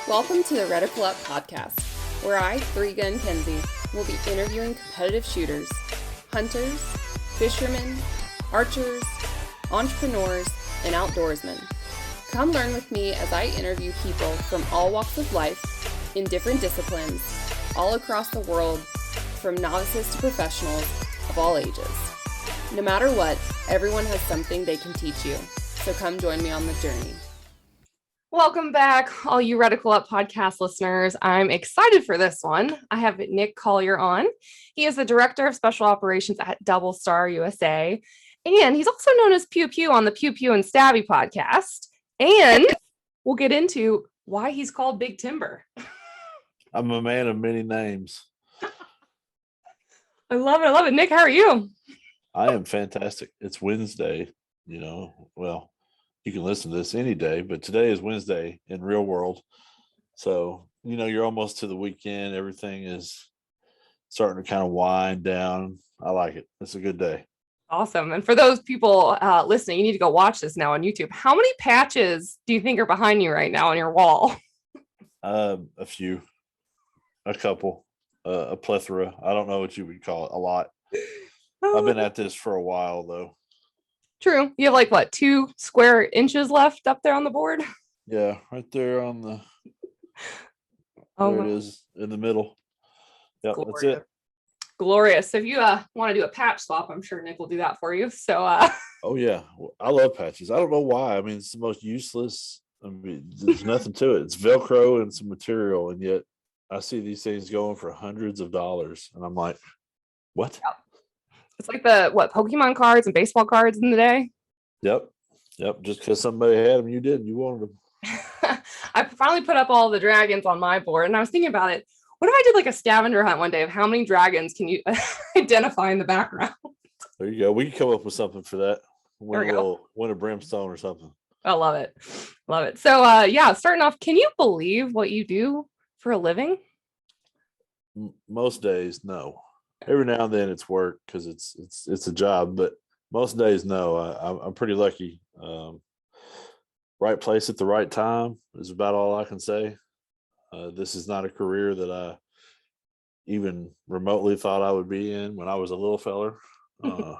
Welcome to the Reticle Up podcast, where I, 3-Gun Kenzie, will be interviewing competitive shooters, hunters, fishermen, archers, entrepreneurs, and outdoorsmen. Come learn with me as I interview people from all walks of life, in different disciplines, all across the world, from novices to professionals of all ages. No matter what, everyone has something they can teach you, so come join me on the journey. Welcome back, all you Reticle Up podcast listeners. I'm excited for this one. I have Nick Collier on. He is the Director of Special Operations at DoubleStar USA, and he's also known as Pew Pew on the Pew Pew and Stabby podcast. And we'll get into why he's called Big Timber. I'm a man of many names. I love it. I love it. Nick, how are you? I am fantastic. It's Wednesday, well, you can listen to this any day, but today is Wednesday in real world. So, you're almost to the weekend. Everything is starting to kind of wind down. I like it. It's a good day. Awesome. And for those people listening, you need to go watch this now on YouTube. How many patches do you think are behind you right now on your wall? A few, a couple, a plethora. I don't know what you would call it. A lot. I've been at this for a while, though. True. You have 2 square inches left up there on the board? Yeah, right there on the. There it is in the middle. Yeah, that's it. Glorious. So if you want to do a patch swap, I'm sure Nick will do that for you. So Oh yeah, I love patches. I don't know why. I mean, it's the most useless. I mean, there's nothing to it. It's Velcro and some material, and yet I see these things going for hundreds of dollars, and I'm like, what? Yep. It's like the Pokemon cards and baseball cards in the day. Yep. Just because somebody had them, you didn't. You wanted them. I finally put up all the dragons on my board, and I was thinking about it. What if I did a scavenger hunt one day of how many dragons can you identify in the background? There you go. We can come up with something for that. Win a brimstone or something. I love it. Love it. So starting off, can you believe what you do for a living? Most days, no. Every now and then it's work because it's a job, but most days, no. I'm pretty lucky. Right place at the right time is about all I can say. This is not a career that I even remotely thought I would be in when I was a little feller. When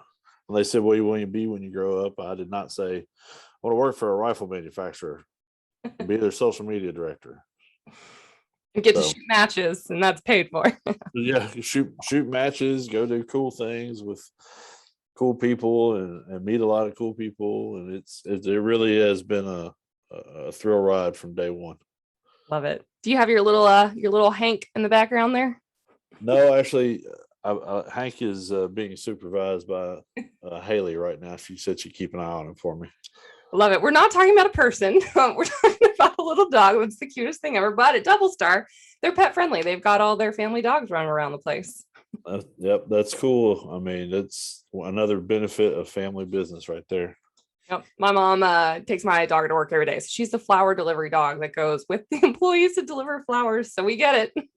they said, what do you want to be when you grow up? I did not say, I want to work for a rifle manufacturer, be their social media director. And get to shoot matches, and that's paid for. Yeah, shoot matches, go do cool things with cool people and meet a lot of cool people. And it really has been a thrill ride from day one. Love it. Do you have your little Hank in the background there? No, actually, Hank is being supervised by Haley right now. She said she'd keep an eye on him for me. Love it. We're not talking about a person. We're talking about a little dog. It's the cutest thing ever. But at DoubleStar, they're pet friendly. They've got all their family dogs running around the place. Yep, that's cool. I mean, that's another benefit of family business right there. Yep. My mom takes my dog to work every day. So she's the flower delivery dog that goes with the employees to deliver flowers. So we get it.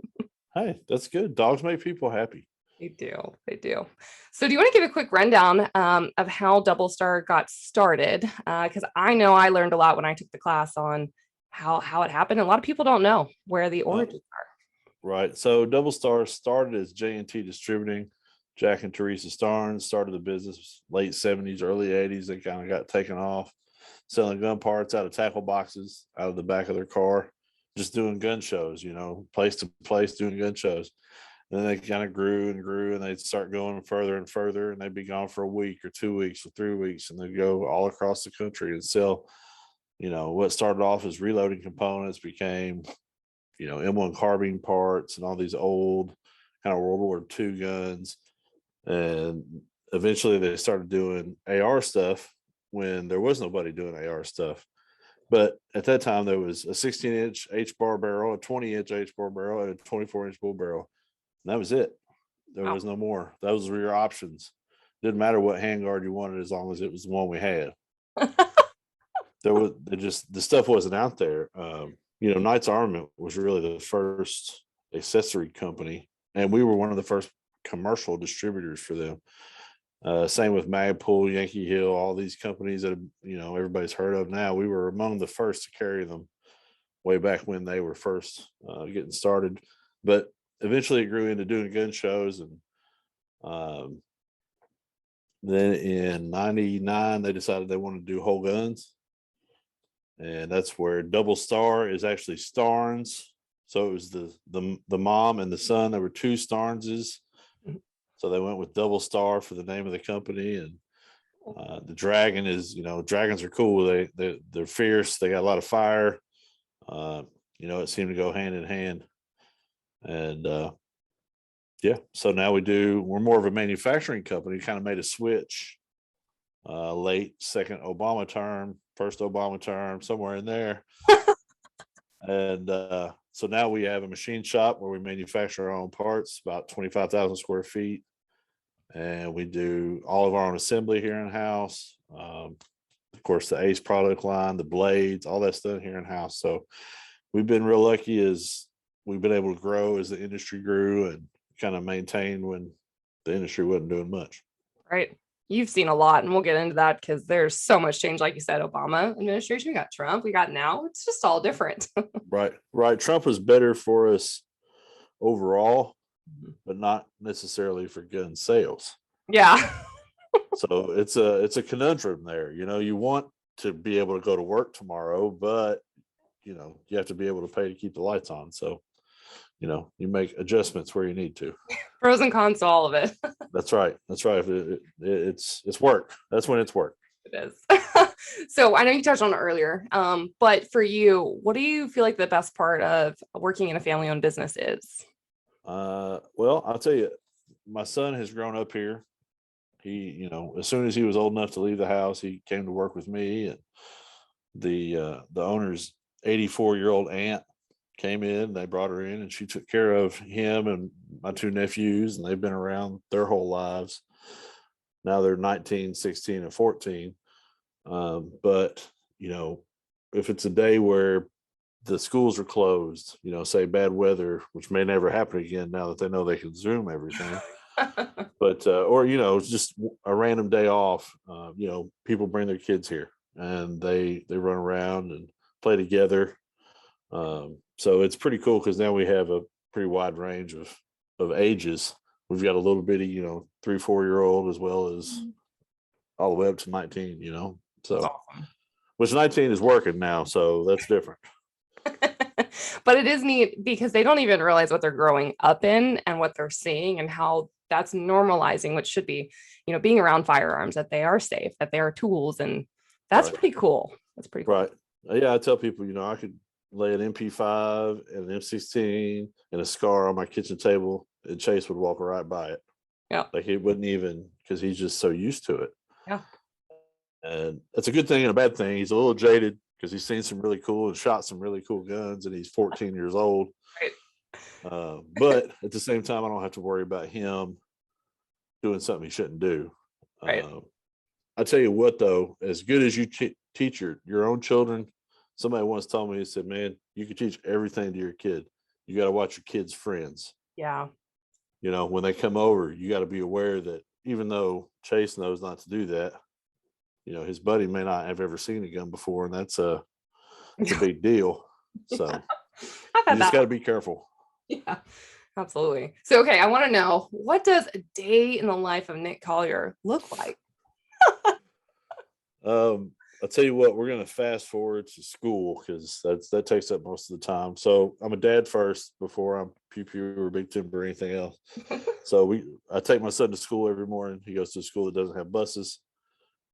Hey, that's good. Dogs make people happy. They do. So do you want to give a quick rundown of how DoubleStar got started? Because I know I learned a lot when I took the class on how it happened. And a lot of people don't know where the origins are. Right. So DoubleStar started as J&T Distributing. Jack and Teresa Starnes started the business late 70s, early 80s. They kind of got taken off selling gun parts out of tackle boxes out of the back of their car, just doing gun shows, place to place doing gun shows. And then they kind of grew and grew, and they'd start going further and further, and they'd be gone for a week or 2 weeks or 3 weeks, and they'd go all across the country and sell, what started off as reloading components became, M1 carbine parts and all these old kind of World War II guns. And eventually they started doing AR stuff when there was nobody doing AR stuff. But at that time, there was a 16-inch H-bar barrel, a 20-inch H-bar barrel, and a 24-inch bull barrel. And that was it. There was no more. Those were your options. Didn't matter what handguard you wanted as long as it was the one we had. The stuff wasn't out there. Knight's Armament was really the first accessory company, and we were one of the first commercial distributors for them. Same with Magpul, Yankee Hill, all these companies that everybody's heard of now. We were among the first to carry them way back when they were first getting started. But eventually it grew into doing gun shows. And then in 99, they decided they wanted to do whole guns. And that's where DoubleStar is actually Starnes. So it was the mom and the son. There were two Starneses. So they went with DoubleStar for the name of the company. And the dragon is, dragons are cool. They're fierce. They got a lot of fire. It seemed to go hand in hand. And so now we're more of a manufacturing company. Kind of made a switch late second Obama term, first Obama term, somewhere in there. And so now we have a machine shop where we manufacture our own parts, about 25,000 square feet. And we do all of our own assembly here in house. Of course, the Ace product line, the blades, all that's done here in house. So we've been real lucky as we've been able to grow as the industry grew and kind of maintain when the industry wasn't doing much. Right. You've seen a lot, and we'll get into that because there's so much change. Like you said, Obama administration, we got Trump, we got now. It's just all different. Right. Trump was better for us overall, but not necessarily for gun sales. Yeah. So it's a conundrum there. You want to be able to go to work tomorrow, but you have to be able to pay to keep the lights on. So you make adjustments where you need to. Pros and cons to all of it. That's right. It's work. That's when it's work. It is. So I know you touched on it earlier, but for you, what do you feel like the best part of working in a family-owned business is? Well, I'll tell you, my son has grown up here. He, as soon as he was old enough to leave the house, he came to work with me. And the owner's 84-year-old aunt came in. They brought her in, and she took care of him and my two nephews, and they've been around their whole lives. Now they're 19, 16, and 14. But if it's a day where the schools are closed, say bad weather, which may never happen again now that they know they can Zoom everything. But or just a random day off, people bring their kids here and they run around and play together. So it's pretty cool because now we have a pretty wide range of ages. We've got a little bitty 3-4-year-old as well as all the way up to 19. So Awesome. Which 19 is working now, so that's different. But it is neat because they don't even realize what they're growing up in and what they're seeing and how that's normalizing, which should be, being around firearms, that they are safe, that they are tools. And that's Right. pretty cool. That's pretty cool. Right. Yeah, I tell people, I could lay an MP5 and an M16 and a SCAR on my kitchen table, and Chase would walk right by it. Yeah. Like he wouldn't even, because he's just so used to it. Yeah. And that's a good thing and a bad thing. He's a little jaded because he's seen some really cool and shot some really cool guns, and he's 14 years old. Right. But at the same time, I don't have to worry about him doing something he shouldn't do. Right. I tell you what, though, as good as you teach your own children, somebody once told me, he said, man, you can teach everything to your kid. You got to watch your kids' friends. Yeah. When they come over, you got to be aware that even though Chase knows not to do that, his buddy may not have ever seen a gun before, and that's a big deal. So you just got to be careful. Yeah, absolutely. So, okay, I want to know, what does a day in the life of Nick Collier look like? I'll tell you what, we're going to fast forward to school because that takes up most of the time. So I'm a dad first before I'm Pew Pew or Big Timber or anything else. So I take my son to school every morning. He goes to a school that doesn't have buses,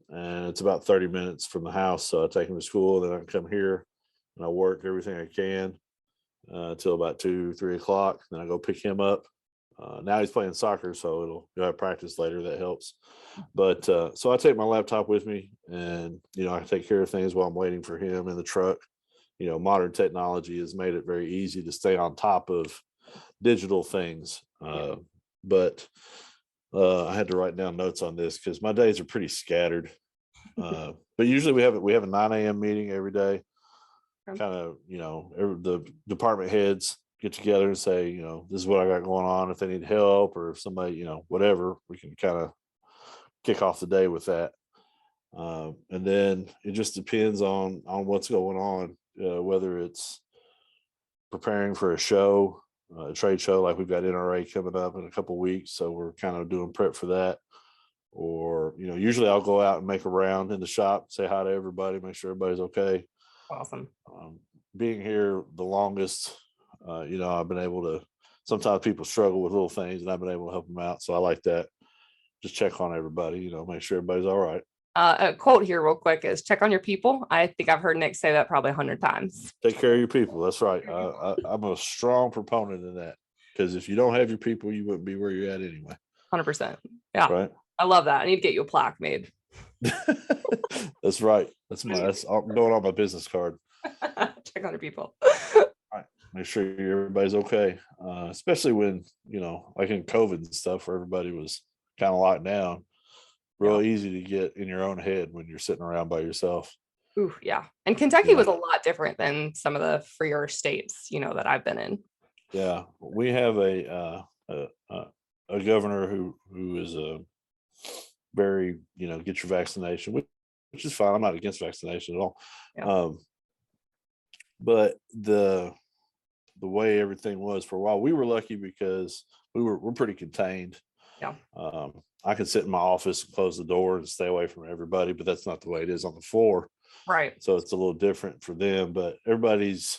and it's about 30 minutes from the house. So I take him to school, then I come here and I work everything I can until about 2-3 o'clock. Then I go pick him up. Now he's playing soccer, so you'll have practice later. That helps. But so I take my laptop with me, and I can take care of things while I'm waiting for him in the truck. Modern technology has made it very easy to stay on top of digital things. But I had to write down notes on this because my days are pretty scattered. But usually we have a 9 a.m. meeting every day. Kind of, the department heads get together and say, this is what I got going on. If they need help or if somebody, whatever, we can kind of kick off the day with that. And then it just depends on what's going on, whether it's preparing for a show, a trade show, like we've got NRA coming up in a couple of weeks. So we're kind of doing prep for that. Or, usually I'll go out and make a round in the shop, say hi to everybody, make sure everybody's okay. Awesome. Being here the longest, I've been able to, sometimes people struggle with little things and I've been able to help them out. So I like that. Just check on everybody, make sure everybody's all right. A quote here real quick is check on your people. I think I've heard Nick say that probably 100 times. Take care of your people. That's right. I'm a strong proponent of that, because if you don't have your people, you wouldn't be where you're at anyway. 100%. Yeah. Right. I love that. I need to get you a plaque made. That's right. I'm going on my business card. Check on your people. Right. Make sure everybody's okay. Especially when, like in COVID and stuff, where everybody was kind of locked down. Real easy to get in your own head when you're sitting around by yourself. Ooh, yeah. And Kentucky was a lot different than some of the freer states, that I've been in. Yeah. We have a governor who is a very, get your vaccination, which is fine. I'm not against vaccination at all. Yeah. But the way everything was for a while, we were lucky because we're pretty contained. Yeah. I could sit in my office and close the door and stay away from everybody, but that's not the way it is on the floor. Right. So it's a little different for them, but everybody's,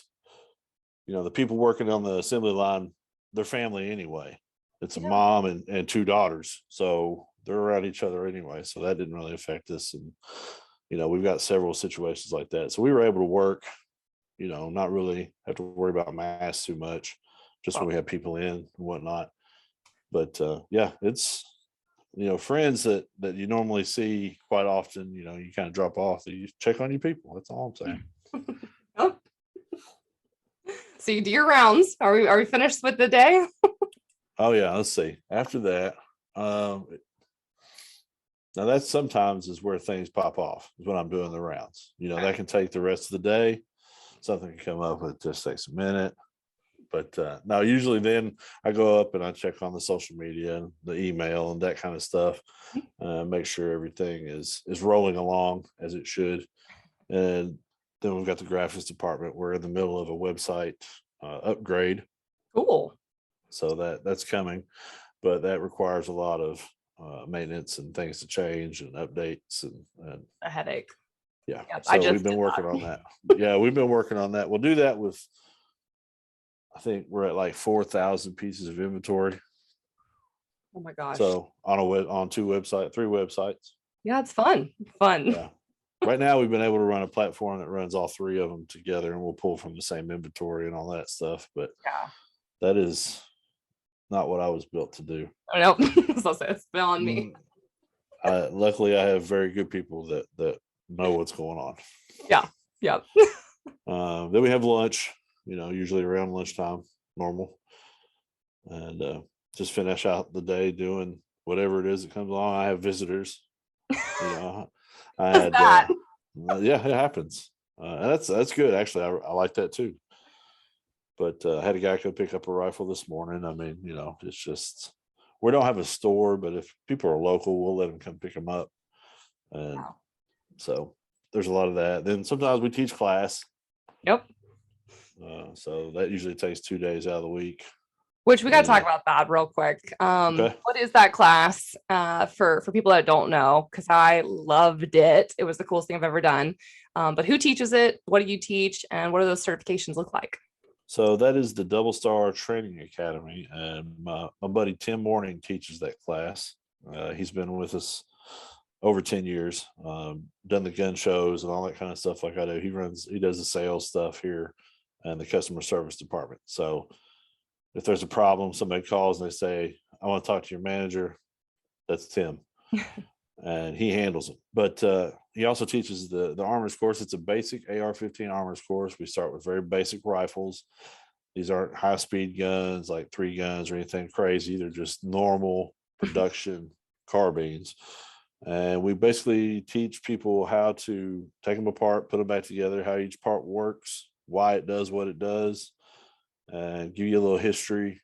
the people working on the assembly line, their family anyway. It's a mom and two daughters. So they're around each other anyway. So that didn't really affect us. And, we've got several situations like that. So we were able to work, not really have to worry about masks too much, just when we have people in and whatnot. But it's, friends that you normally see quite often, you kind of drop off. You check on your people. That's all I'm saying. Oh. So you do your rounds. Are we finished with the day? Oh yeah. Let's see. After that, now that sometimes is where things pop off, is when I'm doing the rounds. That can take the rest of the day. Something can come up, it just takes a minute. But now usually then I go up and I check on the social media and the email and that kind of stuff, make sure everything is rolling along as it should. And then we've got the graphics department. We're in the middle of a website upgrade. Cool. So that's coming, but that requires a lot of maintenance and things to change and updates and a headache. Yeah. Yep, so we've been working on that. Yeah, we've been working on that. We'll do that with, I think we're at like 4,000 pieces of inventory. Oh my gosh. So on three websites. Yeah, it's fun. Yeah. Right now we've been able to run a platform that runs all three of them together, and we'll pull from the same inventory and all that stuff. But that is not what I was built to do. I know. So it's beyond me. Luckily I have very good people that know what's going on. Yeah. Yeah. Then we have lunch, usually around lunchtime, normal, and just finish out the day doing whatever it is that comes along. I have visitors. I had yeah, it happens, and that's good actually. I like that too. But I had a guy go pick up a rifle this morning. I mean, it's just, we don't have a store, but if people are local, we'll let them come pick them up. And so there's a lot of that. Then sometimes we teach class. Yep. So that usually takes 2 days out of the week. Which we got to talk about that real quick. Okay. What is that class for people that don't know? Because I loved it. It was the coolest thing I've ever done. But who teaches it? What do you teach? And what do those certifications look like? So that is the DoubleStar Training Academy. And my buddy Tim Morning teaches that class. He's been with us over 10 years, done the gun shows and all that kind of stuff like I do. He does the sales stuff here and the customer service department. So if there's a problem, somebody calls and they say, I want to talk to your manager, that's Tim. And he handles it. But he also teaches the armors course. It's a basic AR-15 armors course. We start with very basic rifles. These aren't high-speed guns like 3 guns or anything crazy. They're just normal production carbines. And we basically teach people how to take them apart, put them back together, how each part works, why it does what it does, and give you a little history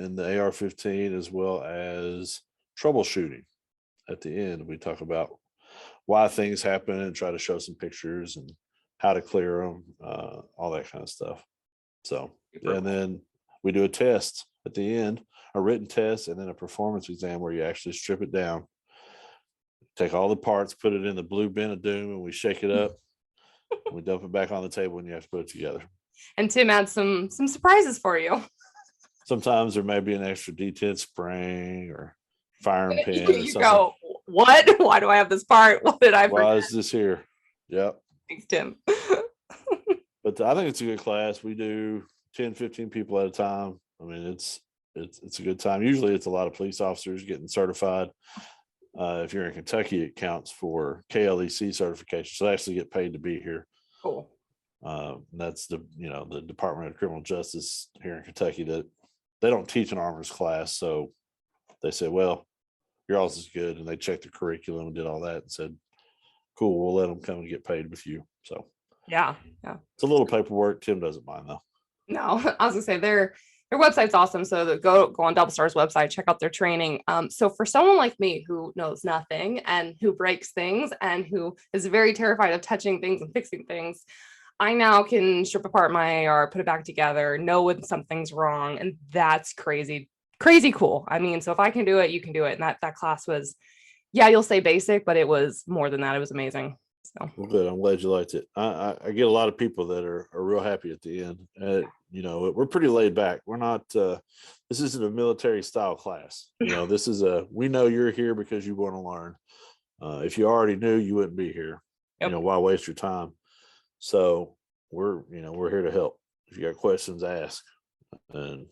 in the AR-15 as well as troubleshooting. At the end, we talk about why things happen and try to show some pictures and how to clear them, all that kind of stuff. So And then we do a test at the end, a written test, and then a performance exam where you actually strip it down, take all the parts, put it in the blue bin of doom, and we shake it up. We dump it back on the table, and you have to put it together. And Tim adds some surprises for you. Sometimes there may be an extra D10 spring or firing pin. You go, what? Why do I have this part? What did I forget? Why is this here? Yep. Thanks, Tim. But I think it's a good class. We do 10, 15 people at a time. I mean, it's a good time. Usually it's a lot of police officers getting certified. If you're in Kentucky, it counts for KLEC certification. So they actually get paid to be here. Cool. That's the Department of Criminal Justice here in Kentucky, that they don't teach an armors class. So they said, well, yours is good. And they checked the curriculum and did all that and said, cool, we'll let them come and get paid with you. So yeah. It's a little paperwork. Tim doesn't mind though. No, I was gonna say their website's awesome. So go on DoubleStar's website, check out their training. So for someone like me who knows nothing and who breaks things and who is very terrified of touching things and fixing things, I now can strip apart my AR, put it back together, know when something's wrong, and that's crazy cool. I mean, so if I can do it, you can do it. And that class was, yeah, you'll say basic, but it was more than that. It was amazing. So Well, good. I'm glad you liked it. I get a lot of people that are real happy at the end. We're pretty laid back. We're not. This isn't a military style class. This is we know you're here because you want to learn. If you already knew, you wouldn't be here. Yep. Why waste your time? So we're here to help. If you got questions, ask. And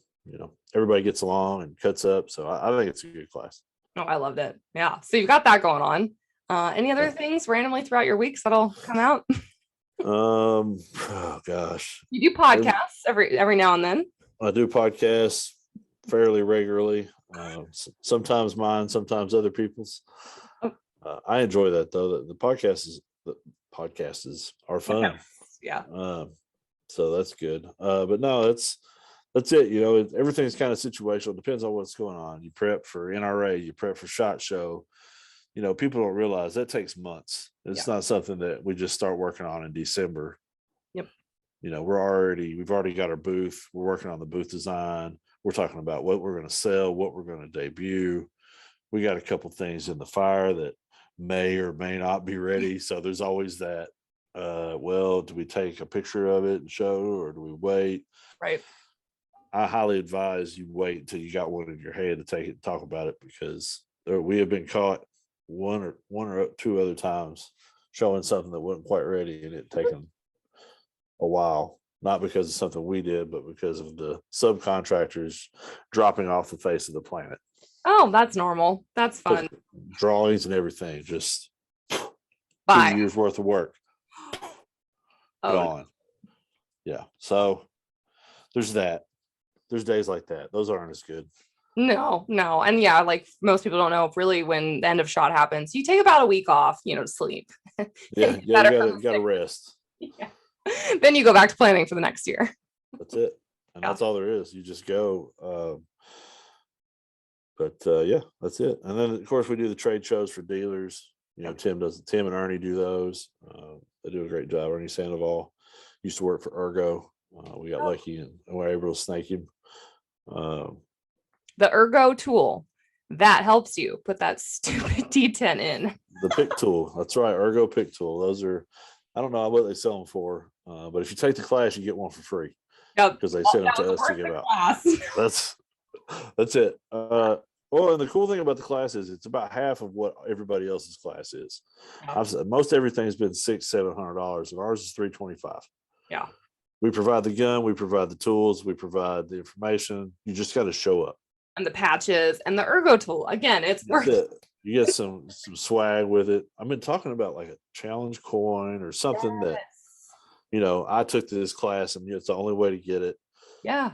everybody gets along and cuts up. So I think it's a good class. Oh, I loved it. Yeah. So you've got that going on. Any other things randomly throughout your weeks that'll come out? Oh gosh. You do podcasts every now and then. I do podcasts fairly regularly. Sometimes mine, sometimes other people's. I enjoy that though. The podcasts are fun. Yeah. So that's good. But no, that's it. Everything's kind of situational. It depends on what's going on. You prep for NRA, you prep for SHOT Show. People don't realize that takes months. It's not something that we just start working on in December. Yep. We've already got our booth. We're working on the booth design. We're talking about what we're going to sell, what we're going to debut. We got a couple things in the fire that may or may not be ready. So there's always that. Do we take a picture of it and show, or do we wait? Right. I highly advise you wait until you got one in your head to take it and talk about it, because we have been caught one or two other times showing something that wasn't quite ready, and it taken a while, not because of something we did, but because of the subcontractors dropping off the face of the planet. Oh, that's normal. That's fun. Drawings and everything, just 2 years worth of work gone. Yeah. So there's that. There's days like that. Those aren't as good. No. And yeah, like most people don't know, if really when the end of SHOT happens, you take about a week off, to sleep. Yeah, you gotta rest. Yeah. Then you go back to planning for the next year. That's it. And that's all there is. You just go. Yeah, that's it. And then of course we do the trade shows for dealers. Tim and Ernie do those. They do a great job. Ernie Sandoval used to work for Ergo. We got lucky and we were able to snake him. The Ergo Tool that helps you put that stupid D10 in. The pick tool. That's right. Ergo pick tool. Those are, I don't know what they sell them for, but if you take the class, you get one for free. Yep. Because they send them to us to give out. That's it. And the cool thing about the class is it's about half of what everybody else's class is. Most everything's been $600-700, and ours is $325. Yeah. We provide the gun, we provide the tools, we provide the information. You just got to show up. And the patches and the Ergo Tool. Again, it's worth it. You get some swag with it. I've been talking about like a challenge coin or something that, I took this class and it's the only way to get it. Yeah.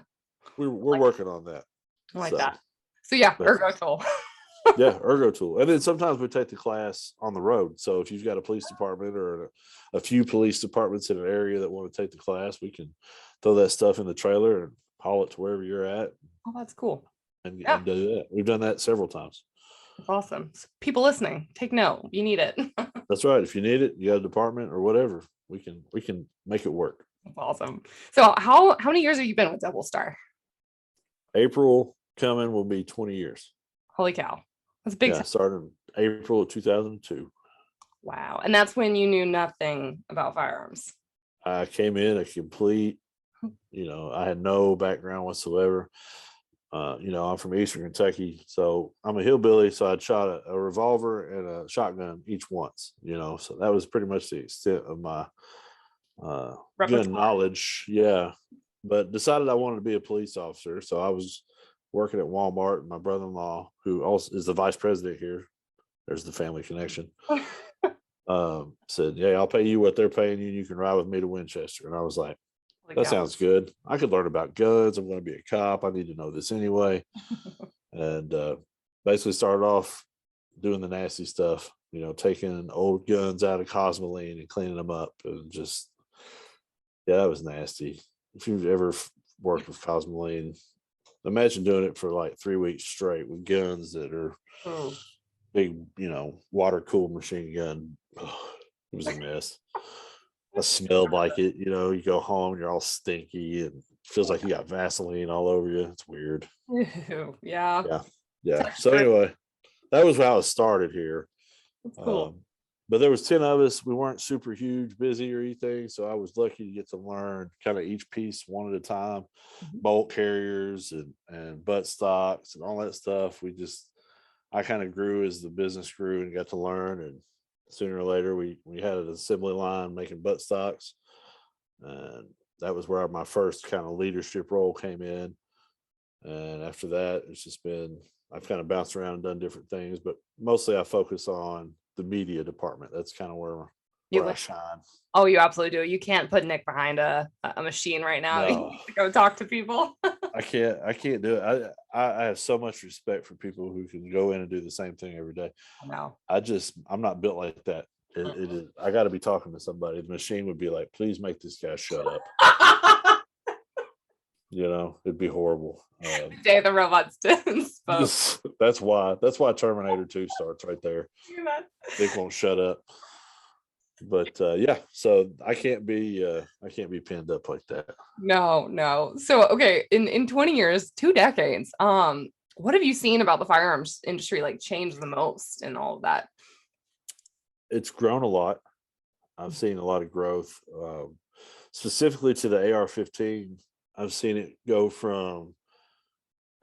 We're working on that. I like that. So yeah, Ergo Tool. Yeah, Ergo Tool. And then sometimes we take the class on the road. So if you've got a police department or a few police departments in an area that want to take the class, we can throw that stuff in the trailer and haul it to wherever you're at. Oh, that's cool. And do that. We've done that several times. That's awesome. So people listening, take note. You need it. That's right. If you need it, you got a department or whatever, we can make it work. That's awesome. So how many years have you been with DoubleStar? April coming will be 20 years. Holy cow. That's a big Yeah, time. started in April of 2002. Wow. And that's when you knew nothing about firearms. I came in a complete, I had no background whatsoever. I'm from Eastern Kentucky, so I'm a hillbilly. So I'd shot a revolver and a shotgun each once, so that was pretty much the extent of my gun knowledge. Yeah. But decided I wanted to be a police officer. So I was working at Walmart, and my brother-in-law, who also is the vice president here, there's the family connection, said, "Yeah, I'll pay you what they're paying you, and you can ride with me to Winchester." And I was like, that sounds good. I could learn about guns. I'm going to be a cop. I need to know this anyway. And basically started off doing the nasty stuff, taking old guns out of Cosmoline and cleaning them up. And just, yeah, that was nasty. If you've ever worked with Cosmoline, imagine doing it for like 3 weeks straight with guns that are big, water cooled machine gun. It was a mess. I smelled like it, you go home, you're all stinky and feels like you got Vaseline all over you. It's weird. Ew, yeah. Yeah. So anyway, that was how it started here. That's cool. But there was 10 of us. We weren't super huge, busy or anything. So I was lucky to get to learn kind of each piece one at a time, bolt carriers and butt stocks and all that stuff. I kind of grew as the business grew and got to learn. And sooner or later, we had an assembly line making butt stocks. And that was where my first kind of leadership role came in. And after that, it's just been, I've kind of bounced around and done different things, but mostly I focus on the media department. That's kind of where I shine. Oh, you absolutely do. You can't put Nick behind a machine right now. No. You need to go talk to people. I can't do it. I have so much respect for people who can go in and do the same thing every day. No. I'm not built like that. It is, I got to be talking to somebody. The machine would be like, please make this guy shut up. It'd be horrible. Day the robots spoke. That's why Terminator 2 starts right there. They won't shut up. But so I can't be pinned up like that. No. So okay, in 20 years, 2 decades, what have you seen about the firearms industry like change the most in all of that? It's grown a lot. I've seen a lot of growth. Specifically to the AR-15, I've seen it go from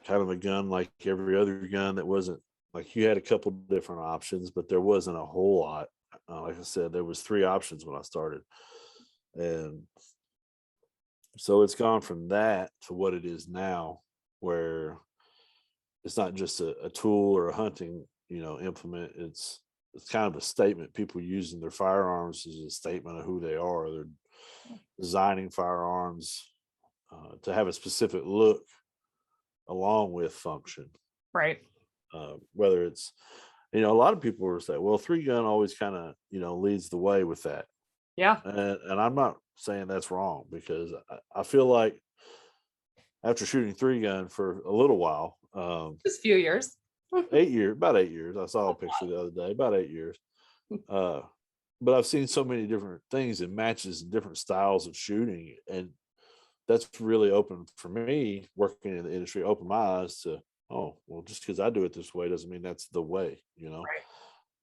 kind of a gun like every other gun that wasn't like, you had a couple different options, but there wasn't a whole lot. Like I said, there was 3 options when I started. And so it's gone from that to what it is now, where it's not just a tool or a hunting, implement. It's kind of a statement. People using their firearms as a statement of who they are. They're designing firearms to have a specific look along with function. Right. Whether it's, a lot of people will say, well, 3-gun always kind of, leads the way with that. Yeah. And I'm not saying that's wrong, because I feel like after shooting 3-gun for a little while, just a few years, about 8 years. I saw a picture the other day, about 8 years. But I've seen so many different things and matches and different styles of shooting. And that's really open for me, working in the industry, opened my eyes to, oh, well, just because I do it this way doesn't mean that's the way, Right.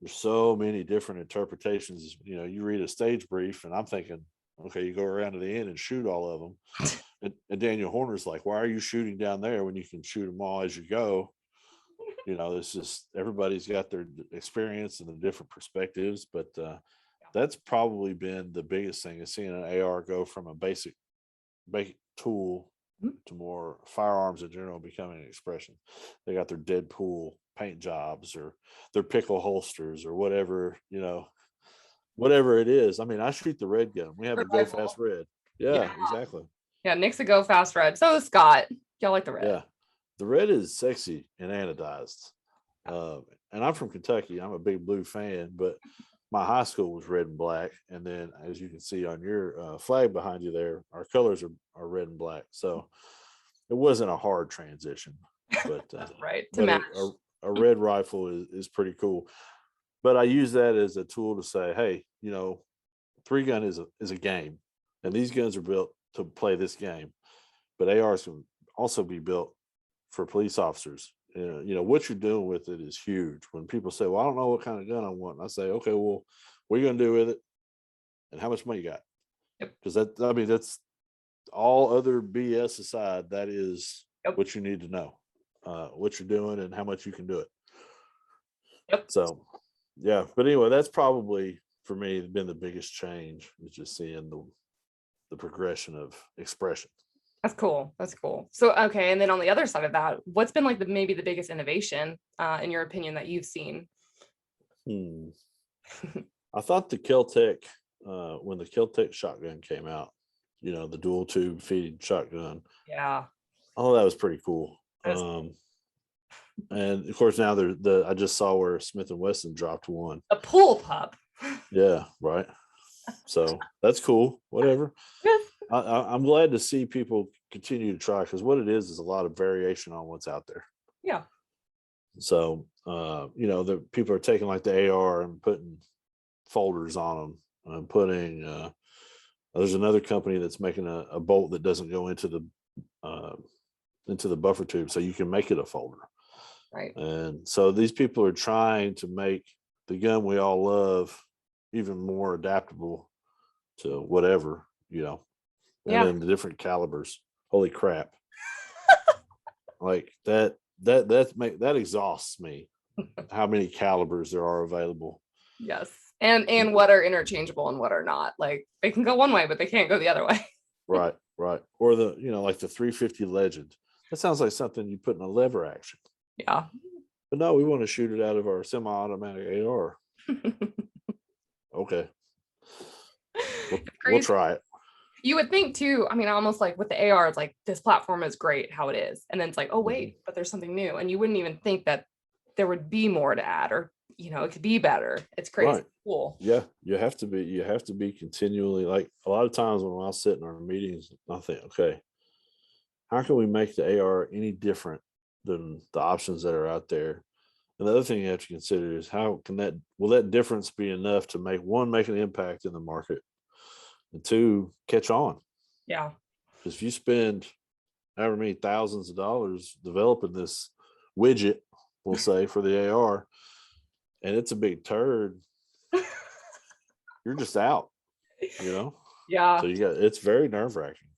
There's so many different interpretations. You read a stage brief and I'm thinking, okay, you go around to the end and shoot all of them. And Daniel Horner's like, why are you shooting down there when you can shoot them all as you go? It's just, everybody's got their experience and the different perspectives, but that's probably been the biggest thing, is seeing an AR go from a basic tool to more firearms in general becoming an expression. They got their Deadpool paint jobs or their pickle holsters or whatever, whatever it is. I mean, I shoot the red gun. We have a Go Fast Red. Yeah, exactly. Yeah, Nick's a Go Fast Red. So is Scott. Y'all like the red? Yeah, the red is sexy and anodized. And I'm from Kentucky. I'm a big blue fan, but my high school was red and black. And then, as you can see on your flag behind you there, our colors are red and black. So it wasn't a hard transition. But right, to match. A red rifle is pretty cool. But I use that as a tool to say, hey, 3-gun is a game. And these guns are built to play this game, but ARs can also be built for police officers. What you're doing with it is huge. When people say, well, I don't know what kind of gun I want, and I say, okay, well, what are you going to do with it? And how much money you got? Because that's all other BS aside. That is what you need to know, what you're doing and how much you can do it. Yep. So, yeah. But anyway, that's probably for me been the biggest change, is just seeing the progression of expression. That's cool. That's cool. So, okay. And then on the other side of that, what's been like maybe the biggest innovation, in your opinion, that you've seen? I thought the Kel-Tec, when the Kel-Tec shotgun came out, the dual tube feed shotgun. Yeah. Oh, that was pretty cool. And of course now I just saw where Smith & Wesson dropped one. A pool pup. Yeah, right. So that's cool. Whatever. Yes. I'm glad to see people continue to try, because what it is a lot of variation on what's out there. Yeah. So the people are taking like the AR and putting folders on them and putting there's another company that's making a bolt that doesn't go into the buffer tube, so you can make it a folder. Right. And so these people are trying to make the gun we all love even more adaptable to whatever, and then the different calibers. Holy crap. Like that exhausts me, how many calibers there are available. Yes. And what are interchangeable and what are not. Like they can go one way, but they can't go the other way. Right. Or like the 350 Legend. That sounds like something you put in a lever action. Yeah. But no, we want to shoot it out of our semi-automatic AR. Okay. We'll try it. You would think too, almost like with the AR, it's like this platform is great how it is. And then it's like, oh wait, but there's something new. And you wouldn't even think that there would be more to add, or it could be better. It's crazy. Right. Cool. Yeah. You have to be continually, like a lot of times when I'll sit in our meetings, I think, okay, how can we make the AR any different than the options that are out there? And the other thing you have to consider is will that difference be enough to make an impact in the market, and two, catch on? Yeah. Because if you spend however many thousands of dollars developing this widget, we'll say, for the AR, and it's a big turd, you're just out, Yeah. So it's very nerve-wracking.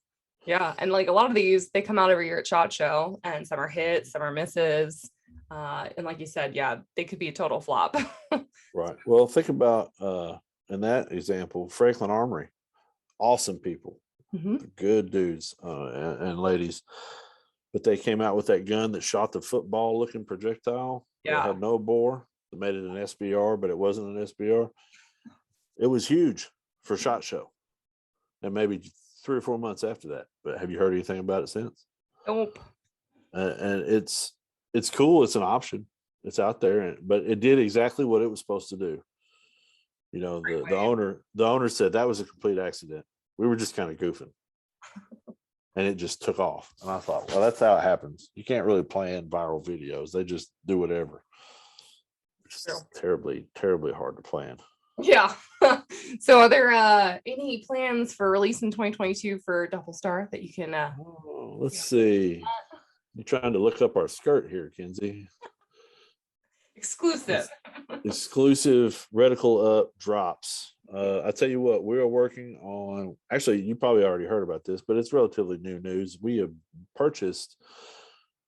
Yeah. And like a lot of these, they come out every year at SHOT Show, and some are hits, some are misses. And like you said, yeah, they could be a total flop. Right. Well, think about in that example, Franklin Armory, awesome people, good dudes and ladies, but they came out with that gun that shot the football looking projectile. Yeah. It had no bore. They made it an SBR, but it wasn't an SBR. It was huge for SHOT Show, and maybe 3 or 4 months after that. But have you heard anything about it since? Nope. And it's cool. It's an option. It's out there, but it did exactly what it was supposed to do. The owner said that was a complete accident. We were just kind of goofing, and it just took off. And I thought, well, that's how it happens. You can't really plan viral videos. They just do whatever. It's terribly, terribly hard to plan. Yeah. So are there any plans for release in 2022 for DoubleStar that you can let's see. You're trying to look up our skirt here, Kenzie. Exclusive reticle up drops. I tell you what, we are working on, actually you probably already heard about this, but it's relatively new news. We have purchased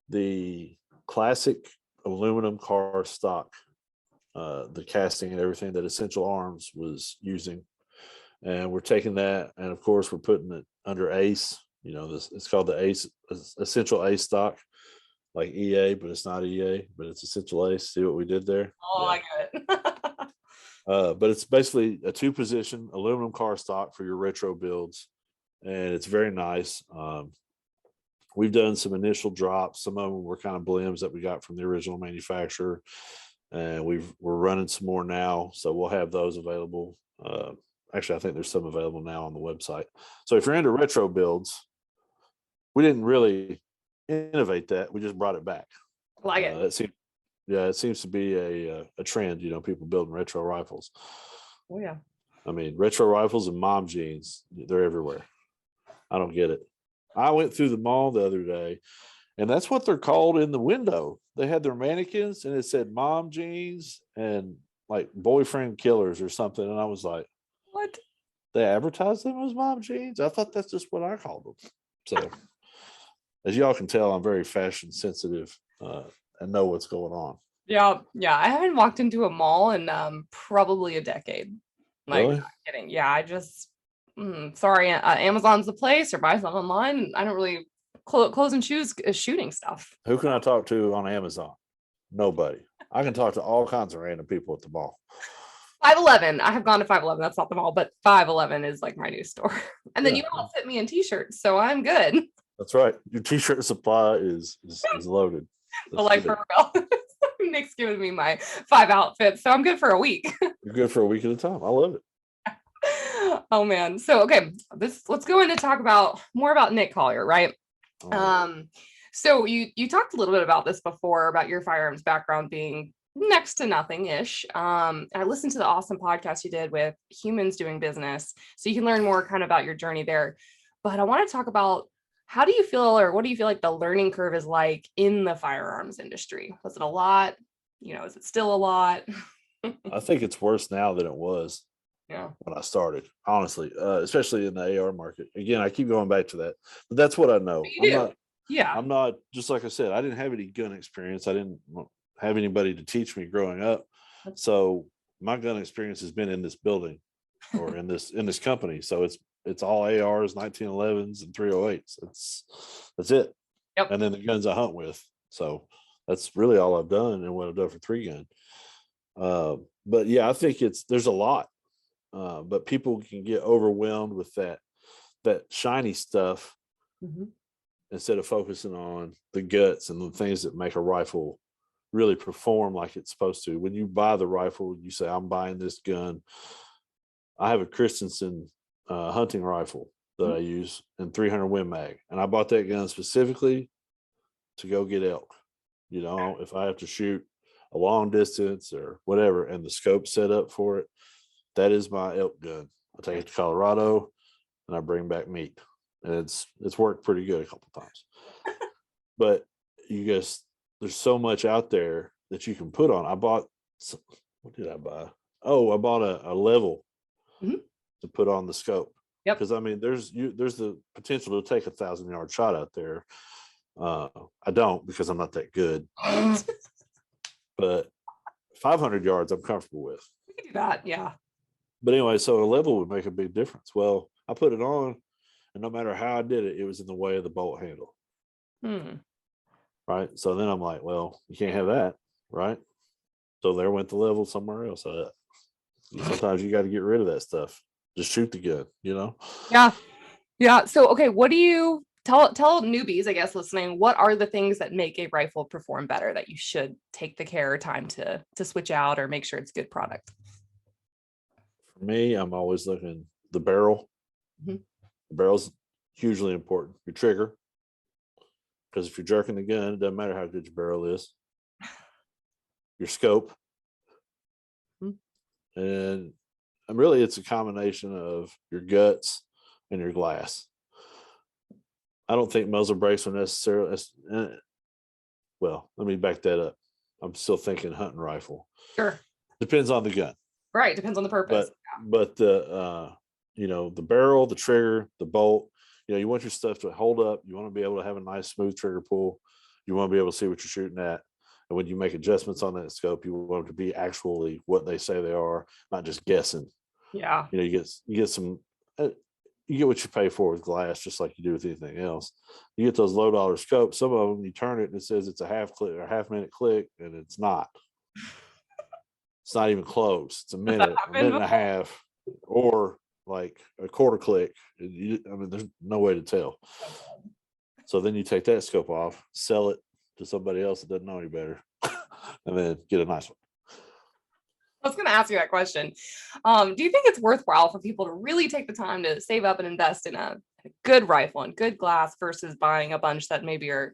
the classic aluminum car stock, the casting and everything that Essential Arms was using, and we're taking that, and of course we're putting it under ACE. It's called the ACE, Essential ACE stock, like EA, but it's not EA, but it's Essential ACE. See what we did there? Oh, yeah. I get it. But it's basically a 2-position aluminum car stock for your retro builds, and it's very nice. We've done some initial drops. Some of them were kind of blims that we got from the original manufacturer, and we're running some more now, so we'll have those available. Actually, I think there's some available now on the website. So if you're into retro builds, we didn't really innovate that. We just brought it back. Like it. It seems to be a trend, people building retro rifles. Oh, yeah. Retro rifles and mom jeans, they're everywhere. I don't get it. I went through the mall the other day, and that's what they're called in the window. They had their mannequins, and it said "mom jeans" and like "boyfriend killers" or something. And I was like, What? they advertise them as mom jeans? I thought that's just what I called them. So, as y'all can tell, I'm very fashion sensitive and know what's going on. Yeah. Yeah. I haven't walked into a mall in probably a decade. Like, Really? not kidding. Yeah. I just, sorry, Amazon's the place, or buy something online. I don't really clothes and shoes shooting stuff. Who can I talk to on Amazon? Nobody. I can talk to all kinds of random people at the mall. 511. I have gone to 511. That's not the mall, but 511 is like my new store. And then you all fit me in t-shirts, so I'm good. That's right. Your t-shirt supply is loaded. But like for real. Nick's giving me my 5 outfits, so I'm good for a week. You're good for a week at a time. I love it. Oh man. So okay, let's go into talk about more about Nick Collier, right? So you talked a little bit about this before, about your firearms background being next to nothing-ish. I listened to the awesome podcast you did with Humans Doing Business, so you can learn more kind of about your journey there. But I want to talk about, how do you feel, or what do you feel like the learning curve is like in the firearms industry? Was it a lot? Is it still a lot? I think it's worse now than it was when I started, honestly, especially in the AR market. Again, I keep going back to that, but that's what I know. I'm not, just like I said, I didn't have any gun experience. I didn't have anybody to teach me growing up. So my gun experience has been in this building or in this company. So it's all ARs, 1911s, and 308s. That's it. Yep. And then the guns I hunt with. So that's really all I've done and what I've done for 3-gun. But yeah, I think there's a lot. But people can get overwhelmed with that shiny stuff instead of focusing on the guts and the things that make a rifle really perform like it's supposed to. When you buy the rifle, you say, I'm buying this gun. I have a Christensen hunting rifle that I use in 300 Win Mag, and I bought that gun specifically to go get elk. If I have to shoot a long distance or whatever, and the scope set up for it, that is my elk gun. I take it to Colorado and I bring back meat, and it's worked pretty good a couple times. But there's so much out there that you can put on. What did I buy? Oh, I bought a level to put on the scope. Yep. Because there's the potential to take a 1,000-yard shot out there. I don't, because I'm not that good. But 500 yards I'm comfortable with. We can do that, yeah. But anyway, so a level would make a big difference. Well, I put it on, and no matter how I did it, it was in the way of the bolt handle. Right. So then I'm like, well, you can't have that. Right. So there went the level somewhere else. Sometimes you got to get rid of that stuff. Just shoot the gun, Yeah. Yeah. So, okay. What do you tell newbies, I guess, listening, what are the things that make a rifle perform better that you should take the care or time to switch out or make sure it's good product? For me, I'm always looking the barrel. The barrel's hugely important. Your trigger. Because if you're jerking the gun, it doesn't matter how good your barrel is. Your scope. And really, it's a combination of your guts and your glass. I don't think muzzle brakes are necessarily. Well, let me back that up. I'm still thinking hunting rifle. Sure. Depends on the gun. Right. Depends on the purpose. But the the barrel, the trigger, the bolt. You want your stuff to hold up. You want to be able to have a nice smooth trigger pull. You want to be able to see what you're shooting at. And when you make adjustments on that scope, you want them to be actually what they say they are, not just guessing. Yeah. You get some, you get what you pay for with glass, just like you do with anything else. You get those low dollar scopes. Some of them, you turn it and it says it's a half click or half minute click, and it's not. It's not even close. It's a minute and a half, or like a quarter click. There's no way to tell. So then you take that scope off, sell it to somebody else that doesn't know any better, and then get a nice one. I was going to ask you that question. Do you think it's worthwhile for people to really take the time to save up and invest in a good rifle and good glass versus buying a bunch that maybe are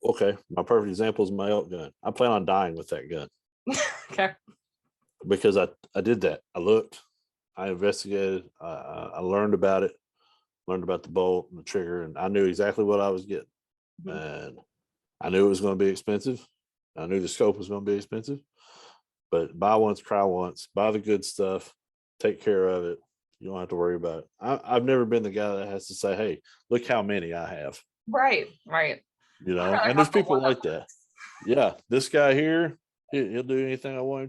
Okay, my perfect example is my elk gun. I plan on dying with that gun. Okay. Because I did that. I looked. I investigated. I learned about it, learned about the bolt and the trigger, and I knew exactly what I was getting. And I knew it was going to be expensive. I knew the scope was going to be expensive. But buy once, cry once. Buy the good stuff. Take care of it. You don't have to worry about it. I've never been the guy that has to say, "Hey, look how many I have." Right. And there's people like that. Yeah, this guy here, he'll do anything I want him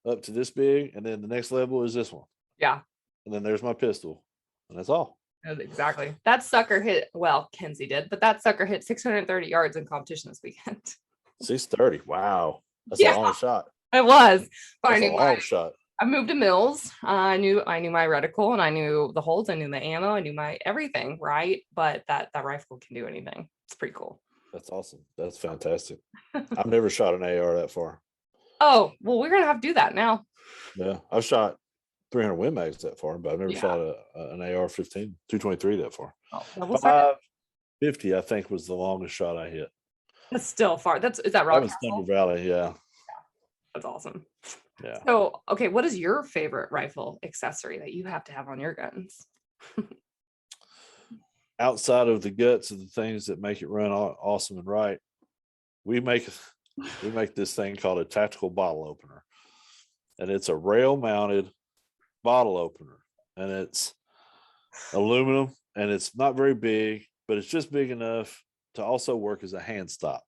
to, up to this big, and then the next level is this one. Yeah. And then there's my pistol, and that's all. Exactly. That sucker hit. Well, Kenzie did, but that sucker hit 630 yards in competition this weekend. 630. Wow, that's a long shot. It was. That's a long shot. I moved to Mills. I knew my reticle, and I knew the holds. I knew the ammo. I knew my everything. Right, but that rifle can do anything. It's pretty cool. That's awesome. That's fantastic. I've never shot an AR that far. Oh, well, we're gonna have to do that now. Yeah, I've shot 300 Win Mags that far, but I've never shot an AR-15 223 that far. 550, I think, was the longest shot I hit. That's still far. Is that Rock That was Thunder Valley? Yeah. That's awesome. Yeah. So, okay, what is your favorite rifle accessory that you have to have on your guns? Outside of the guts of the things that make it run awesome and right, we make this thing called a tactical bottle opener, and it's a rail mounted bottle opener, and it's aluminum, and it's not very big, but it's just big enough to also work as a hand stop.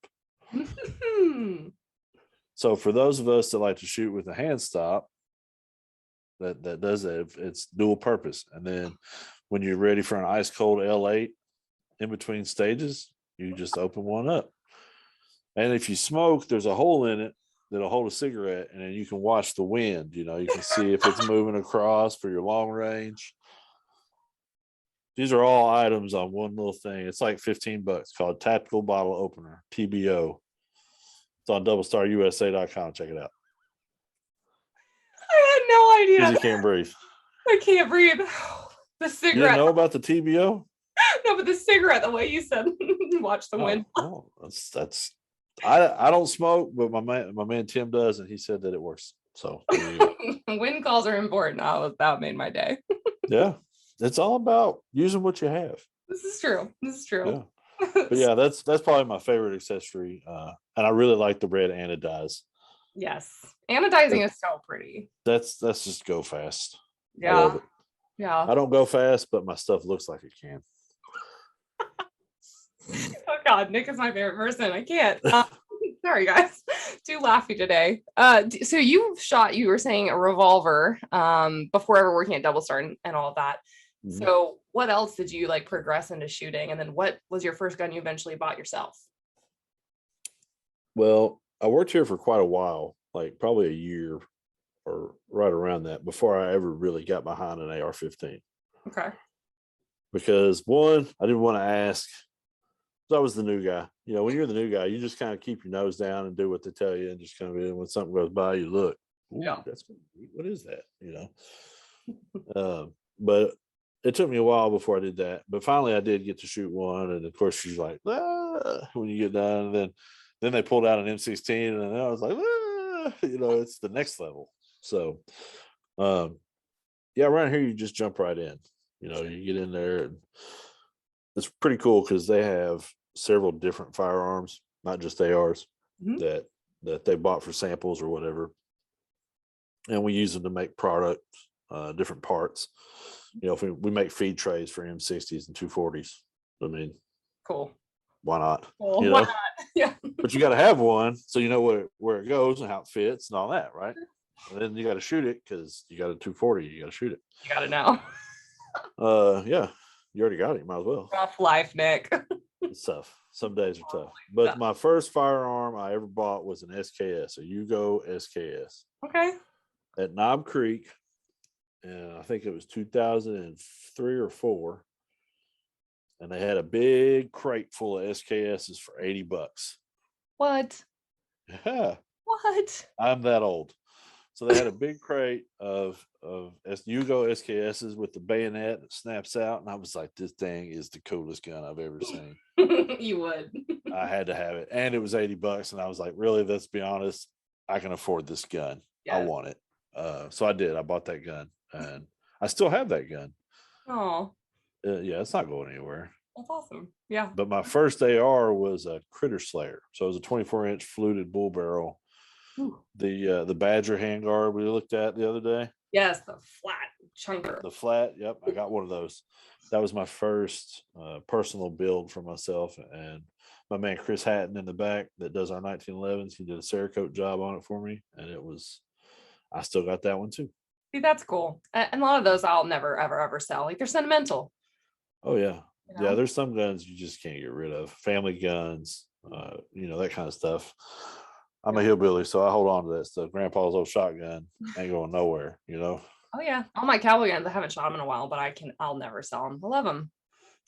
So for those of us that like to shoot with a hand stop, that does it. It's dual purpose. And then when you're ready for an ice cold L8 in between stages, you just open one up. And if you smoke, there's a hole in it that'll hold a cigarette, and then you can watch the wind. You can see if it's moving across for your long range. These are all items on one little thing. It's like $15 called Tactical Bottle Opener, TBO. It's on DoubleStarUSA.com. Check it out. I had no idea. Because you can't breathe. I can't breathe. The cigarette. You didn't know about the TBO? No, but the cigarette, the way you said, watch the wind. Oh, that's. I don't smoke, but my man Tim does, and he said that it works. So wind calls are important. That made my day. Yeah, it's all about using what you have. This is true. Yeah. But yeah, that's probably my favorite accessory, and I really like the red anodize. Yes, anodizing is so pretty. That's just go fast. Yeah, I love it. Yeah. I don't go fast, but my stuff looks like it can. Oh God, Nick is my favorite person. I can't. Sorry, guys. Too laughy today. So you were saying a revolver before ever working at DoubleStar and all of that. Mm-hmm. So what else did you progress into shooting? And then what was your first gun you eventually bought yourself? Well, I worked here for quite a while, probably a year or right around that, before I ever really got behind an AR-15. Okay. Because one, I didn't want to ask. I was the new guy. When you're the new guy, you just kind of keep your nose down and do what they tell you, and just kind of, when something goes by, you look. Yeah, what is that? But it took me a while before I did that. But finally, I did get to shoot one, and of course, she's like, when you get done, and then they pulled out an M16, and I was like, it's the next level. So, around here, you just jump right in. You get in there, and it's pretty cool because they have several different firearms, not just ARs, mm-hmm. that they bought for samples or whatever. And we use them to make product, different parts. If we make feed trays for M60s and 240s. I mean, cool. Why not? Cool. Why not? Yeah. But you got to have one so you know where it goes and how it fits and all that, right? And then you got to shoot it because you got a 240. You got to shoot it. You got to know. Yeah. You already got it. You might as well. Rough life, Nick. It's tough. Some days are tough. But my first firearm I ever bought was an SKS, a Yugo SKS. Okay. At Knob Creek, and I think it was 2003 or 4. And they had a big crate full of SKSs for $80. What? Yeah. What? I'm that old. So they had a big crate of Yugo SKSs with the bayonet that snaps out. And I was like, this thing is the coolest gun I've ever seen. You would. I had to have it. And it was $80. And I was like, really, let's be honest, I can afford this gun. Yes. I want it. So I did. I bought that gun. And I still have that gun. Oh, Yeah, it's not going anywhere. that's awesome. Yeah. But my first AR was a Critter Slayer. So it was a 24-inch fluted bull barrel. Ooh. The Badger handguard we looked at the other day. Yes, the flat chunker. The flat, yep, I got one of those. That was my first personal build for myself. And my man Chris Hatton in the back that does our 1911s, he did a Cerakote job on it for me. And I still got that one too. See, that's cool. And a lot of those I'll never, ever, ever sell. Like they're sentimental. Oh, yeah. You know? Yeah, there's some guns you just can't get rid of. Family guns, that kind of stuff. I'm a hillbilly, so I hold on to that stuff. Grandpa's old shotgun ain't going nowhere, Oh yeah, all my cowboy guns. I haven't shot them in a while, but I'll never sell them. I love them.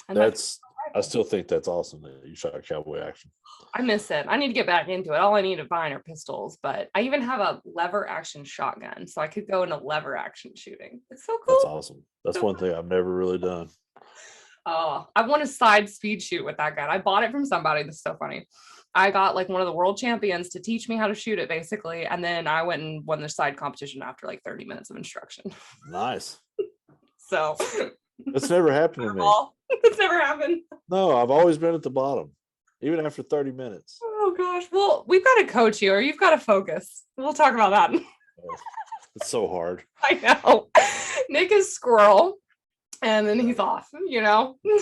And I still think that's awesome that you shot cowboy action. I miss it. I need to get back into it. All I need to find are pistols, but I even have a lever action shotgun, so I could go into lever action shooting. It's so cool. That's awesome. That's one thing I've never really done. Oh, I want to side speed shoot with that gun. I bought it from somebody. This is so funny. I got like one of the world champions to teach me how to shoot it, basically, and then I went and won the side competition after like 30 minutes of instruction. Nice. So that's never happened to me. It's never happened. No, I've always been at the bottom, even after 30 minutes. Oh gosh. Well, we've got to coach you, or you've got to focus. We'll talk about that. It's so hard. I know. Nick is squirrel, and then he's off.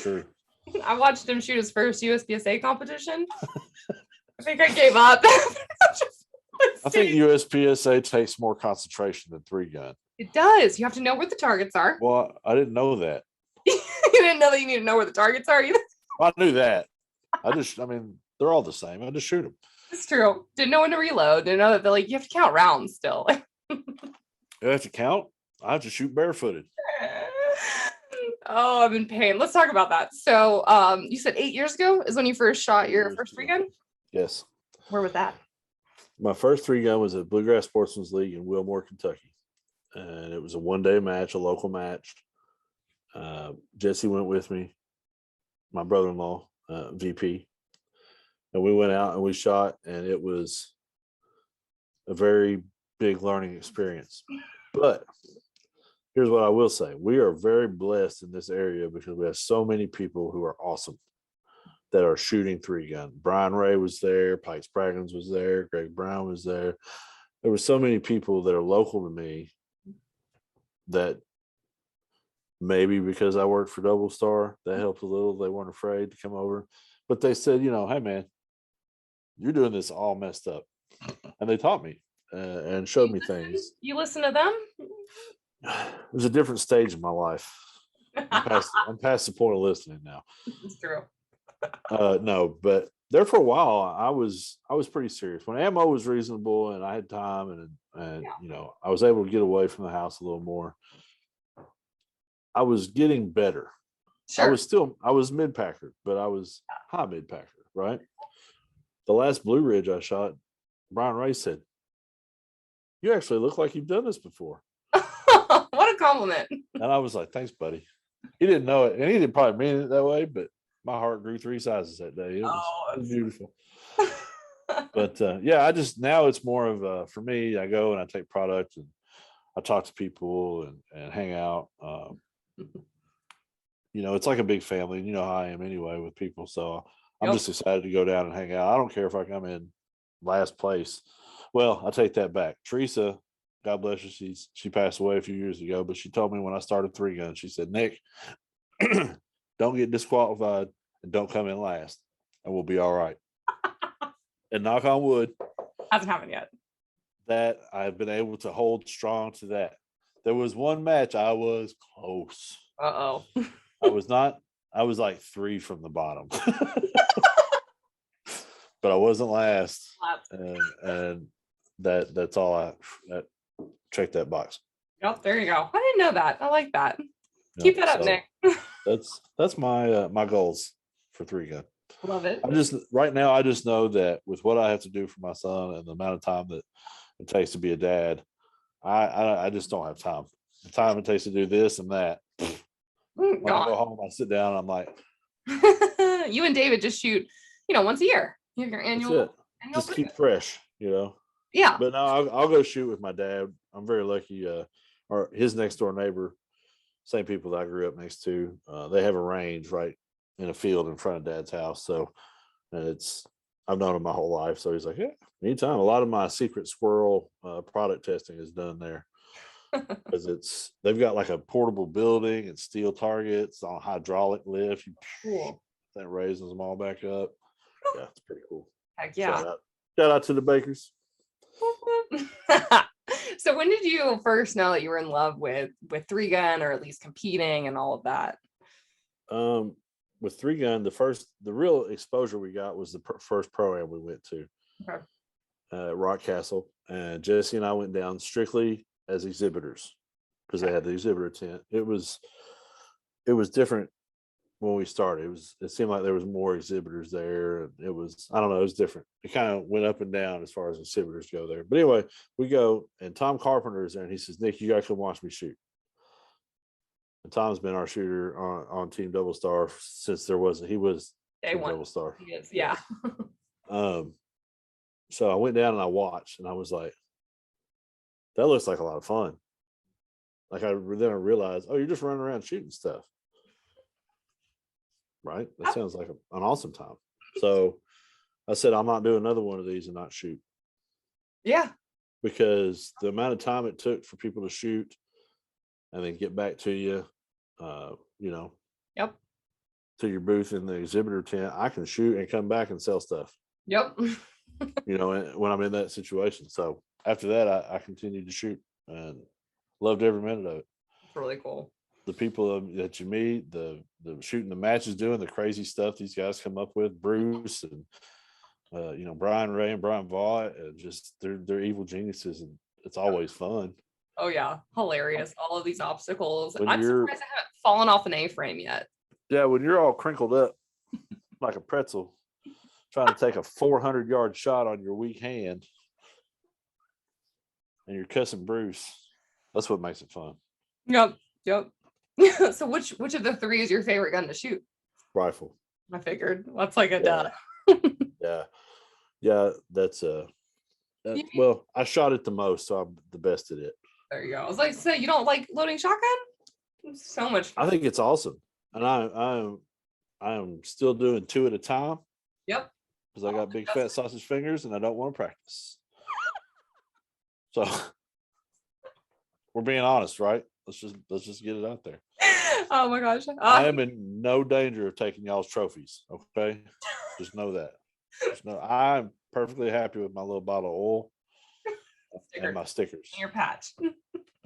True. I watched him shoot his first USPSA competition. I think I gave up. I think USPSA takes more concentration than 3-gun. It does. You have to know where the targets are. Well, I didn't know that. You didn't know that you need to know where the targets are either. I knew that. They're all the same. I just shoot them. It's true. Didn't know when to reload. Didn't know that you have to count rounds still. You have to count. I have to shoot barefooted. Oh, I'm in pain. Let's talk about that. So you said 8 years ago is when you first shot your first 3-gun? Yes. Where was that? My first 3-gun was at Bluegrass Sportsman's League in Wilmore, Kentucky. And it was a one-day match, a local match. Jesse went with me, my brother-in-law, VP. And we went out and we shot, and it was a very big learning experience. But here's what I will say. We are very blessed in this area because we have so many people who are awesome that are shooting 3-gun. Brian Ray was there. Pike Spraggins was there. Greg Brown was there. There were so many people that are local to me that maybe because I worked for DoubleStar, that helped a little. They weren't afraid to come over. But they said, hey, man, you're doing this all messed up. And they taught me and showed me things. You listen to them? It was a different stage in my life. I'm past the point of listening now. It's true. No, but there for a while, I was pretty serious. When ammo was reasonable and I had time and I was able to get away from the house a little more. I was getting better. Sure. I was mid-packer, but I was high mid-packer, right? The last Blue Ridge I shot, Brian Ray said, "You actually look like you've done this before." What a compliment. And I was like, "Thanks, buddy." He didn't know it, and he didn't probably mean it that way, but my heart grew 3 sizes that day. It was beautiful. But now it's more of for me, I go and I take product and I talk to people and hang out. It's like a big family, and you know how I am anyway with people. So I'm just excited to go down and hang out. I don't care if I come in last place. Well, I take that back. Teresa, God bless her, she passed away a few years ago, but she told me when I started 3-gun, she said, "Nick, don't get disqualified and don't come in last, and we'll be all right." And knock on wood, Hasn't happened yet. that I've been able to hold strong to that. There was one match I was close. Uh-oh. I was like 3 from the bottom. But I wasn't last. And that's all that check that box. Yep, there you go. I didn't know that. I like that. Keep that up, Nick. That's my goals for 3-gun. Love it. Right now I just know that with what I have to do for my son and the amount of time that it takes to be a dad, I just don't have time. The time it takes to do this and that. When I go home, I sit down and I'm like, you and David just shoot, once a year. You have your annual. Just keep fresh, Yeah. But no, I'll go shoot with my dad. I'm very lucky. Or his next door neighbor, same people that I grew up next to. They have a range right in a field in front of Dad's house. So I've known him my whole life. So he's like, yeah, anytime. A lot of my secret squirrel product testing is done there because they've got like a portable building and steel targets on a hydraulic lift. Cool. That raises them all back up. Yeah, it's pretty cool. Heck yeah. Shout out to the bakers. So when did you first know that you were in love with 3-gun, or at least competing and all of that? With 3-gun, the real exposure we got was the first pro-am we went to. Okay. Rock Castle, and Jesse and I went down strictly as exhibitors because they had the exhibitor tent. It was different when we started. It seemed like there was more exhibitors there. It was, I don't know, it was different. It kind of went up and down as far as exhibitors go there. But anyway, we go, and Tom Carpenter is there, and he says, Nick, you gotta come watch me shoot. And Tom's been our shooter on Team DoubleStar since he was Day one. DoubleStar. He is, yeah. So I went down and I watched, and I was like, that looks like a lot of fun. Like then I realized, oh, you're just running around shooting stuff. Right? That sounds like an awesome time. So I said, I'm not doing another one of these and not shoot. Yeah. Because the amount of time it took for people to shoot and then get back to you, Yep. to your booth in the exhibitor tent, I can shoot and come back and sell stuff. Yep. When I'm in that situation. So after that, I continued to shoot and loved every minute of it. It's really cool. The people that you meet, the shooting the matches, doing the crazy stuff these guys come up with, Bruce and Brian Ray and Brian Vaught, and just they're evil geniuses, and it's always fun. Oh yeah, hilarious! All of these obstacles. I'm surprised I haven't fallen off an A-frame yet. Yeah, when you're all crinkled up like a pretzel, trying to take a 400-yard shot on your weak hand, and you're cussing Bruce, that's what makes it fun. Yep. So which of the three is your favorite gun to shoot? Rifle. I figured that's like a duh. Yeah. That's well, I shot it the most, so I'm the best at it. There you go. I was like, say you don't like loading shotgun? It's so much fun. I think it's awesome, and I am still doing 2 at a time. Yep. Because I got big fat sausage fingers, and I don't want to practice. So we're being honest, right? Let's just get it out there. Oh my gosh. I am in no danger of taking y'all's trophies. Okay. Just know that. I'm perfectly happy with my little bottle of oil and my stickers. And your patch.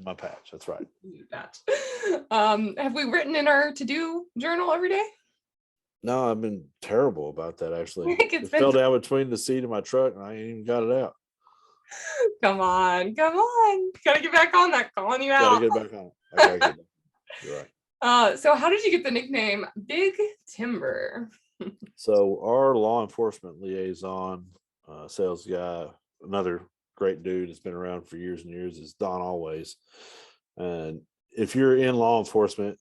My patch. That's right. Patch. Have we written in our to-do journal every day? No, I've been terrible about that actually. It fell down between the seat of my truck and I ain't even got it out. Come on. Gotta get back on that. Calling you out. Gotta get back on. I gotta get back. You're right. So how did you get the nickname Big Timber? So our law enforcement liaison, sales guy, another great dude that's been around for years and years, is Don Always. And if you're in law enforcement,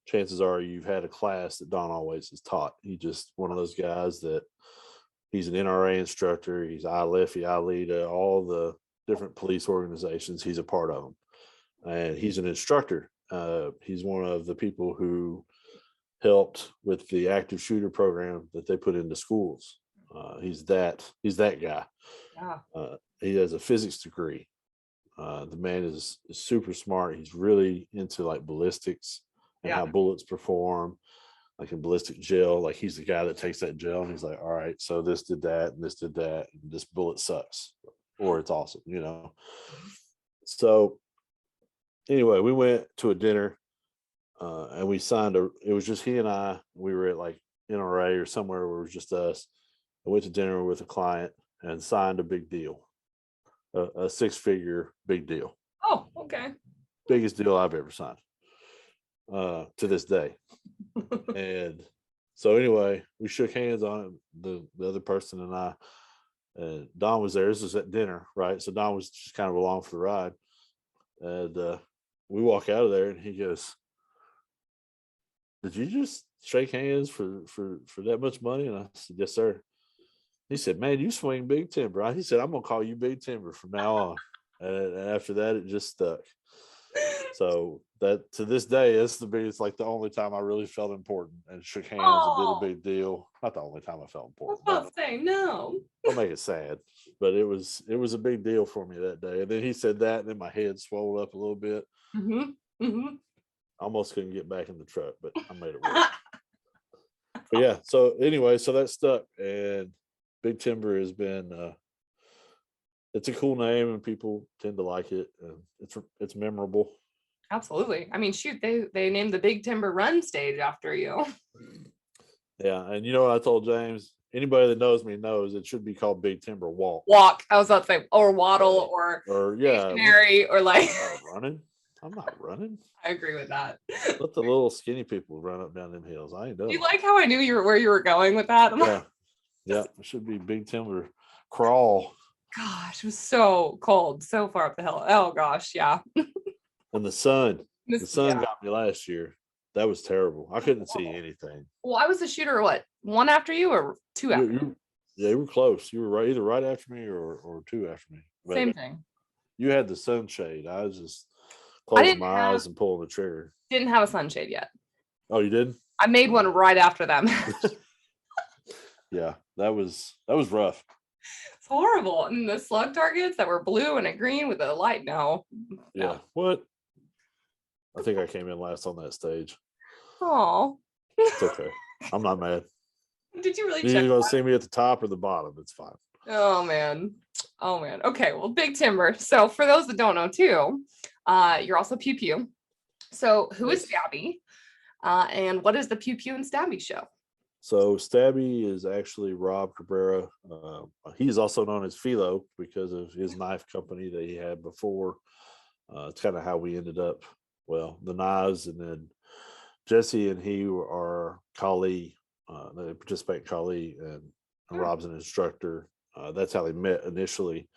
chances are you've had a class that Don Always has taught. He's just one of those guys that he's an NRA instructor. He's ILEFI, ILEDA, all the different police organizations. He's a part of them. And he's an instructor. He's one of the people who helped with the active shooter program that they put into schools. He's that guy. Yeah. He has a physics degree. The man is super smart. He's really into like ballistics and how bullets perform, like in ballistic gel. Like he's the guy that takes that gel and he's like, all right, so this did that and this did that, and this bullet sucks or it's awesome, So anyway, we went to a dinner and we signed it was just he and I. We were at like NRA or somewhere where it was just us. I went to dinner with a client and signed a big deal, a 6-figure big deal. Oh, okay. Biggest deal I've ever signed to this day. And so anyway, we shook hands on it, the other person and I. And Don was there. This was at dinner, right? So Don was just kind of along for the ride. And we walk out of there and he goes, did you just shake hands for that much money? And I said, yes, sir. He said, man, you swing Big Timber. He said, I'm going to call you Big Timber from now on. And after that, it just stuck. So that to this day, it's like the only time I really felt important and shook hands Oh, and did a big deal. Not the only time I felt I was important. about to say no. Don't make it sad, but it was a big deal for me that day. And then he said that, and then my head swelled up a little bit. Mm-hmm. Mm-hmm. Almost couldn't get back in the truck, but I made it work. But yeah, so anyway, so that stuck, and Big Timber has been it's a cool name and people tend to like it, and it's memorable. Absolutely. I mean, shoot, they named the Big Timber Run stage after you. Yeah, and you know what I told James? Anybody that knows me knows it should be called Big Timber Walk. Walk. I was about to say, or waddle, or stationary, or like. I'm not running. I agree with that. Let the little skinny people run up down them hills. I ain't doing You it. like how I knew where you were going with that? Yeah, it should be Big Timber Crawl. Gosh, it was so cold, so far up the hill. Oh gosh, yeah. And the sun Yeah. got me last year. That was terrible. I couldn't see anything. Well, I was the shooter. What, one after you or two after? You were close. You were either right after me or two after me. But Same thing. You had the sunshade. I was just closing my eyes and pulling the trigger. Didn't have a sunshade yet. Oh, you did? I made one right after them. Yeah, that was rough. It's horrible. And the slug targets that were blue and a green with a light. No. Yeah. What? I think I came in last on that stage. Oh. It's okay. I'm not mad. Did you really You're check? either gonna see me at the top or the bottom. It's fine. Oh man. Okay, well, Big Timber. So for those that don't know too, you're also Pew Pew. So who is Stabby? And what is the Pew Pew and Stabby show? So Stabby is actually Rob Cabrera. He's also known as Philo because of his knife company that he had before. It's kind of how we ended up. Well, the knives, and then Jesse and he are Kali. They participate in Kali, and Rob's an instructor. That's how they met initially.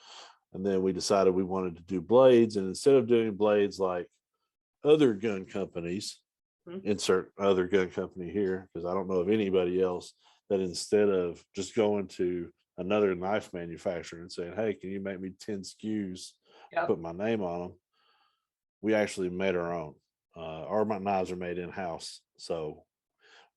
And then we decided we wanted to do blades. And instead of doing blades like other gun companies, insert other gun company here, because I don't know of anybody else that instead of just going to another knife manufacturer and saying, hey, can you make me 10 SKUs, put my name on them, we actually made our own. Our knives are made in-house. So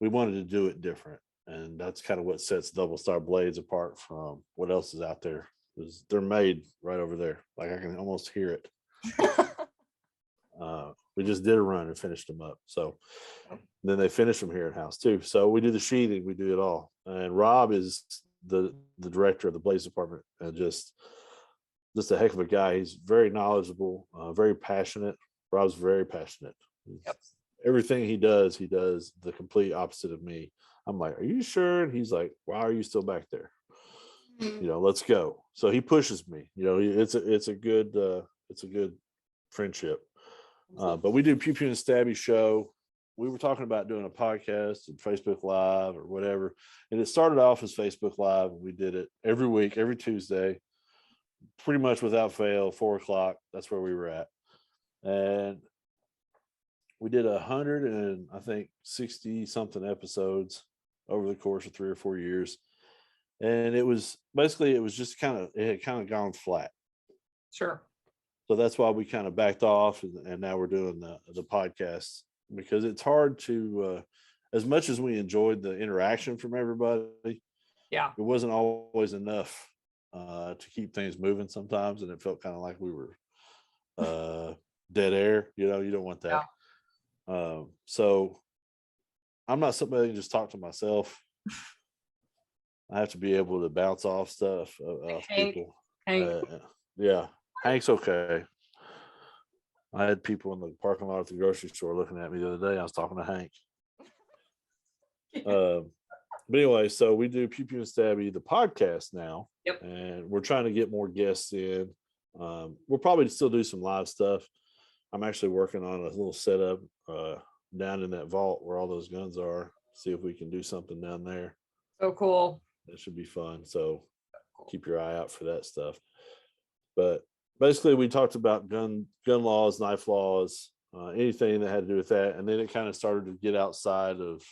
we wanted to do it different. And that's kind of what sets DoubleStar blades apart from what else is out there. Because they're made right over there. Like I can almost hear it. We just did a run and finished them up. So then they finish them here in house too. So we do the sheathing, we do it all. And Rob is the director of the blades department, and just a heck of a guy. He's very knowledgeable, very passionate. Rob's very passionate. Yep. Everything he does the complete opposite of me. I'm like, are you sure? And he's like, why are you still back there? Let's go. So he pushes me. It's a good friendship. But we do Pew Pew and Stabby show. We were talking about doing a podcast and Facebook Live or whatever. And it started off as Facebook Live. And we did it every week, every Tuesday, pretty much without fail, 4:00. That's where we were at. And we did 100 and I think 60 something episodes over the course of 3 or 4 years. And it was just it had kind of gone flat. Sure. So that's why we kind of backed off, and now we're doing the podcast, because it's hard to, as much as we enjoyed the interaction from everybody, it wasn't always enough to keep things moving sometimes, and it felt kind of like we were dead air. You don't want that. Yeah. So I'm not somebody that can just talk to myself. I have to be able to bounce off stuff off people. Yeah. Hank's okay. I had people in the parking lot at the grocery store looking at me the other day. I was talking to Hank. But anyway, so we do Pew Pew and Stabby, the podcast now. Yep. And we're trying to get more guests in. We'll probably still do some live stuff. I'm actually working on a little setup down in that vault where all those guns are. See if we can do something down there. So cool. That should be fun. So keep your eye out for that stuff. But basically, we talked about gun laws, knife laws, anything that had to do with that, and then it kind of started to get outside of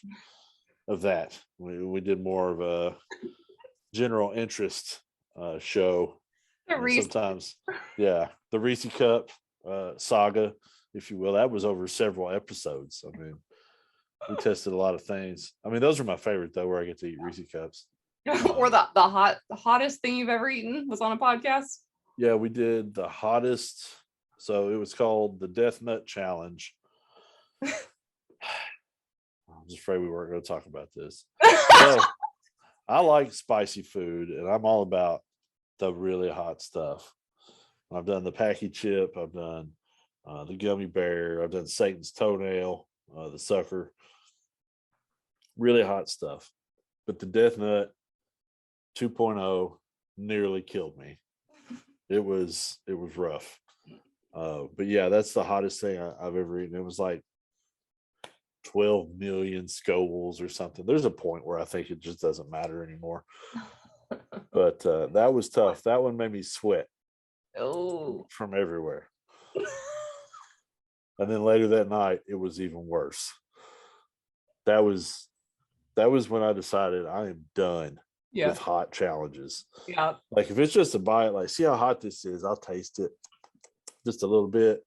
that. We did more of a general interest show. Sometimes, the Reese Cup saga. if you will. That was over several episodes. I mean, we tested a lot of things. I mean, those are my favorite though, where I get to eat Reese cups. Or the hottest thing you've ever eaten was on a podcast. Yeah, we did the hottest. So it was called the Death Nut Challenge. I'm just afraid we weren't going to talk about this. So I like spicy food, and I'm all about the really hot stuff. I've done the Packy Chip. I've done the Gummy Bear. I've done Satan's Toenail, the Sucker. Really hot stuff. But the Death Nut 2.0 nearly killed me. It was rough. But yeah, that's the hottest thing I've ever eaten. It was like 12 million Scovilles or something. There's a point where I think it just doesn't matter anymore. But that was tough. That one made me sweat. Oh, from everywhere. And then later that night, it was even worse. That was when I decided I am done with hot challenges. Yeah. Like if it's just a bite, like see how hot this is, I'll taste it just a little bit,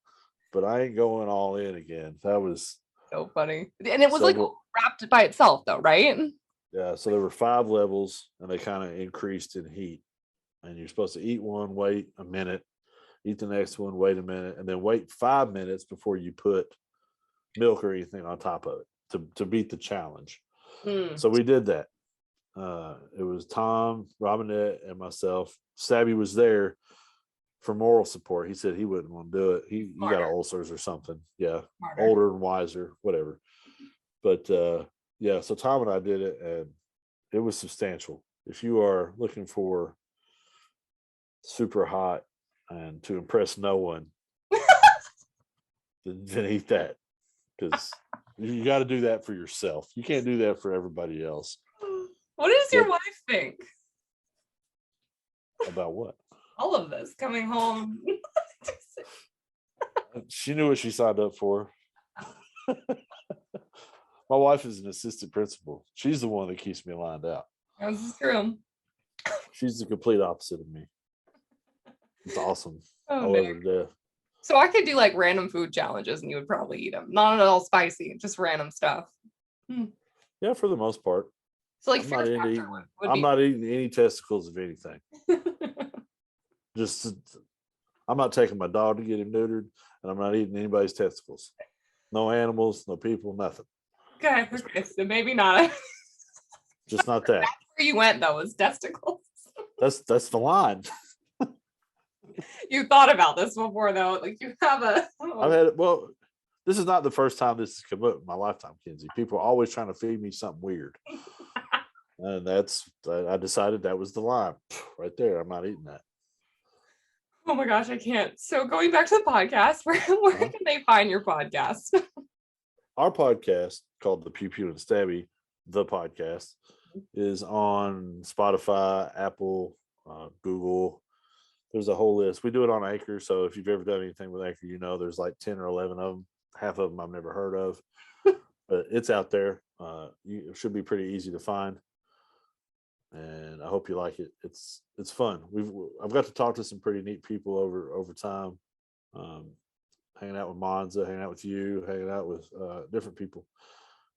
but I ain't going all in again. That was so funny. And it was like wrapped by itself though, right? Yeah. So there were 5 levels and they kind of increased in heat. And you're supposed to eat one, wait a minute, eat the next one, wait a minute, and then wait 5 minutes before you put milk or anything on top of it to beat the challenge. So we did that. It was Tom, Robinette, and myself. Stabby was there for moral support. He said he wouldn't want to do it. He got ulcers or something. Yeah. Smarter. Older and wiser, whatever. But yeah, so Tom and I did it, and it was substantial. If you are looking for super hot and to impress no one, then eat that, because you got to do that for yourself. You can't do that for everybody else. What does your wife think about what? All of this coming home. She knew what she signed up for. My wife is an assistant principal. She's the one that keeps me lined out. This is true. She's the complete opposite of me. It's awesome. Oh, I love her to death. So I could do like random food challenges and you would probably eat them. Not at all spicy, just random stuff. Yeah, for the most part. So like I'm not eating any testicles of anything. Just I'm not taking my dog to get him neutered, and I'm not eating anybody's testicles. No animals, no people, nothing. Okay, so maybe not. Just not that. That's where you went though, was testicles. That's the line. You thought about this before though, like you have I've had it. Well, this is not the first time this has come up in my lifetime, Kenzie. People are always trying to feed me something weird. And I decided that was the line right there. I'm not eating that. Oh my gosh, I can't. So going back to the podcast, where can they find your podcast? Our podcast, called the Pew Pew and Stabby, the podcast, is on Spotify, Apple, Google. There's a whole list. We do it on Anchor. So if you've ever done anything with Anchor, you know there's like 10 or 11 of them. Half of them I've never heard of. But it's out there. It should be pretty easy to find. And I hope you like it. It's fun. I've got to talk to some pretty neat people over time. Hanging out with Monza, hanging out with you, hanging out with different people.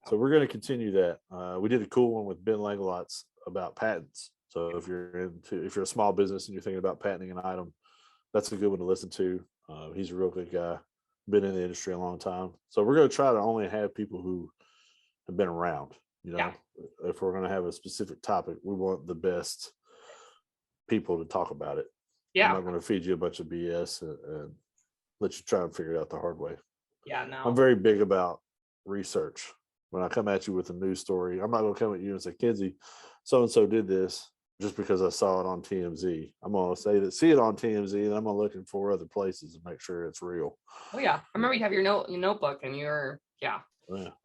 So we're going to continue that. We did a cool one with Ben Langelotz about patents. So if you're a small business and you're thinking about patenting an item, that's a good one to listen to. He's a real good guy, been in the industry a long time. So we're going to try to only have people who have been around. If we're going to have a specific topic, we want the best people to talk about it. I'm not going to feed you a bunch of BS and let you try and figure it out the hard way. I'm very big about research. When I come at you with a news story, I'm not going to come at you and say, Kenzie, so-and-so did this just because I saw it on TMZ. I'm going to say that, see it on TMZ, and I'm going to look in 4 other places and make sure it's real. Oh yeah. I remember you have your notebook and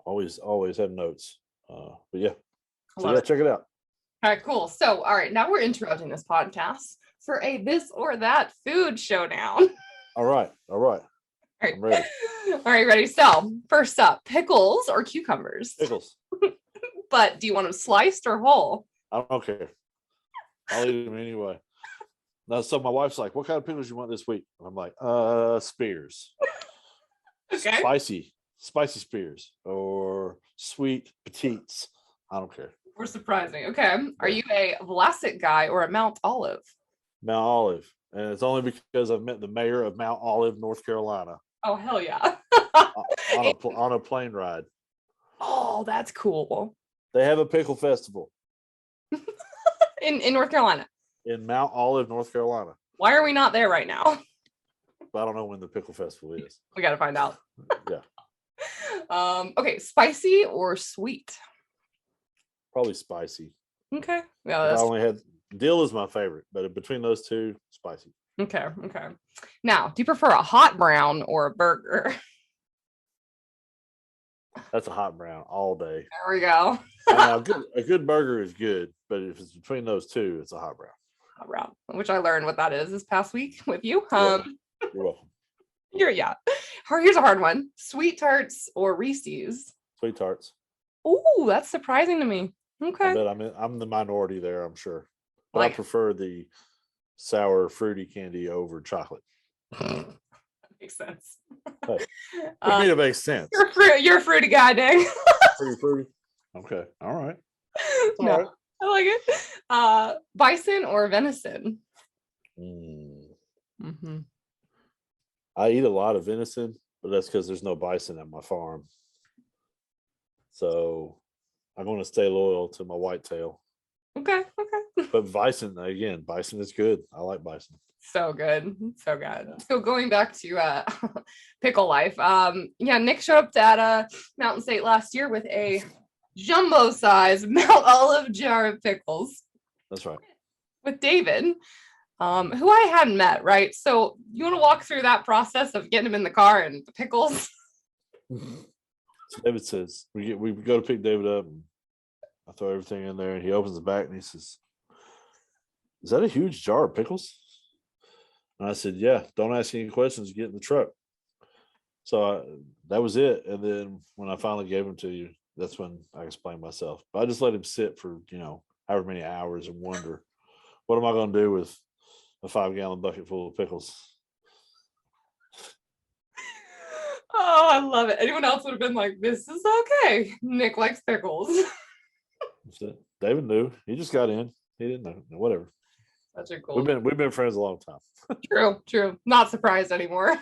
always have notes. But yeah. So check it out. All right, cool. So, all right, now we're interrupting this podcast for a this or that food showdown. All right. All right. I'm ready. All right, ready. So, first up, pickles or cucumbers? Pickles. But do you want them sliced or whole? I don't care. I'll eat them anyway. Now, so my wife's like, what kind of pickles you want this week? And I'm like, Spears. Okay. spicy spears or sweet petites. I don't care. We're surprising. Okay. Are you a Vlasic guy or a Mount Olive? Mount Olive. And it's only because I've met the mayor of Mount Olive, North Carolina. Oh, hell yeah. on a plane ride. Oh, that's cool. They have a pickle festival In North Carolina. in Mount Olive, North Carolina. Why are we not there right now? But I don't know when the pickle festival is. We got to find out. Yeah. Okay, spicy or sweet? Probably spicy. Okay. Yeah, I only had dill is my favorite, but between those two, spicy. Okay. Now, do you prefer a hot brown or a burger? That's a hot brown all day. There we go. A good burger is good, but if it's between those two, it's a hot brown. Hot brown, which I learned what that is this past week with you. You're welcome. Here's a hard one: sweet tarts or Reese's? Sweet tarts. Ooh, that's surprising to me. Okay. I bet I'm the minority there, I'm sure. But I prefer the sour fruity candy over chocolate. That makes sense. Hey, I mean, it makes sense. You're a fruity guy, Nick. Fruity. Okay. All right. All No, right. I like it. Bison or venison? Mm-hmm. I eat a lot of venison, but that's because there's no bison at my farm. So I'm going to stay loyal to my whitetail. Okay. But bison is good. I like bison. So good. So going back to pickle life. Nick showed up at Mountain State last year with a jumbo size Mount Olive jar of pickles. That's right. With David, who I hadn't met, right? So you want to walk through that process of getting him in the car and the pickles? So David says, we go to pick David up and I throw everything in there and he opens the back and he says, "Is that a huge jar of pickles?" And I said, "Yeah, don't ask any questions, get in the truck." So that was it. And then when I finally gave them to you, that's when I explained myself. But I just let him sit for, however many hours and wonder, what am I going to do with a 5-gallon bucket full of pickles? Oh, I love it. Anyone else would have been like, this is okay. Nick likes pickles. David knew. He just got in. He didn't know. Whatever. Such a cool. We've been friends a long time. True. Not surprised anymore.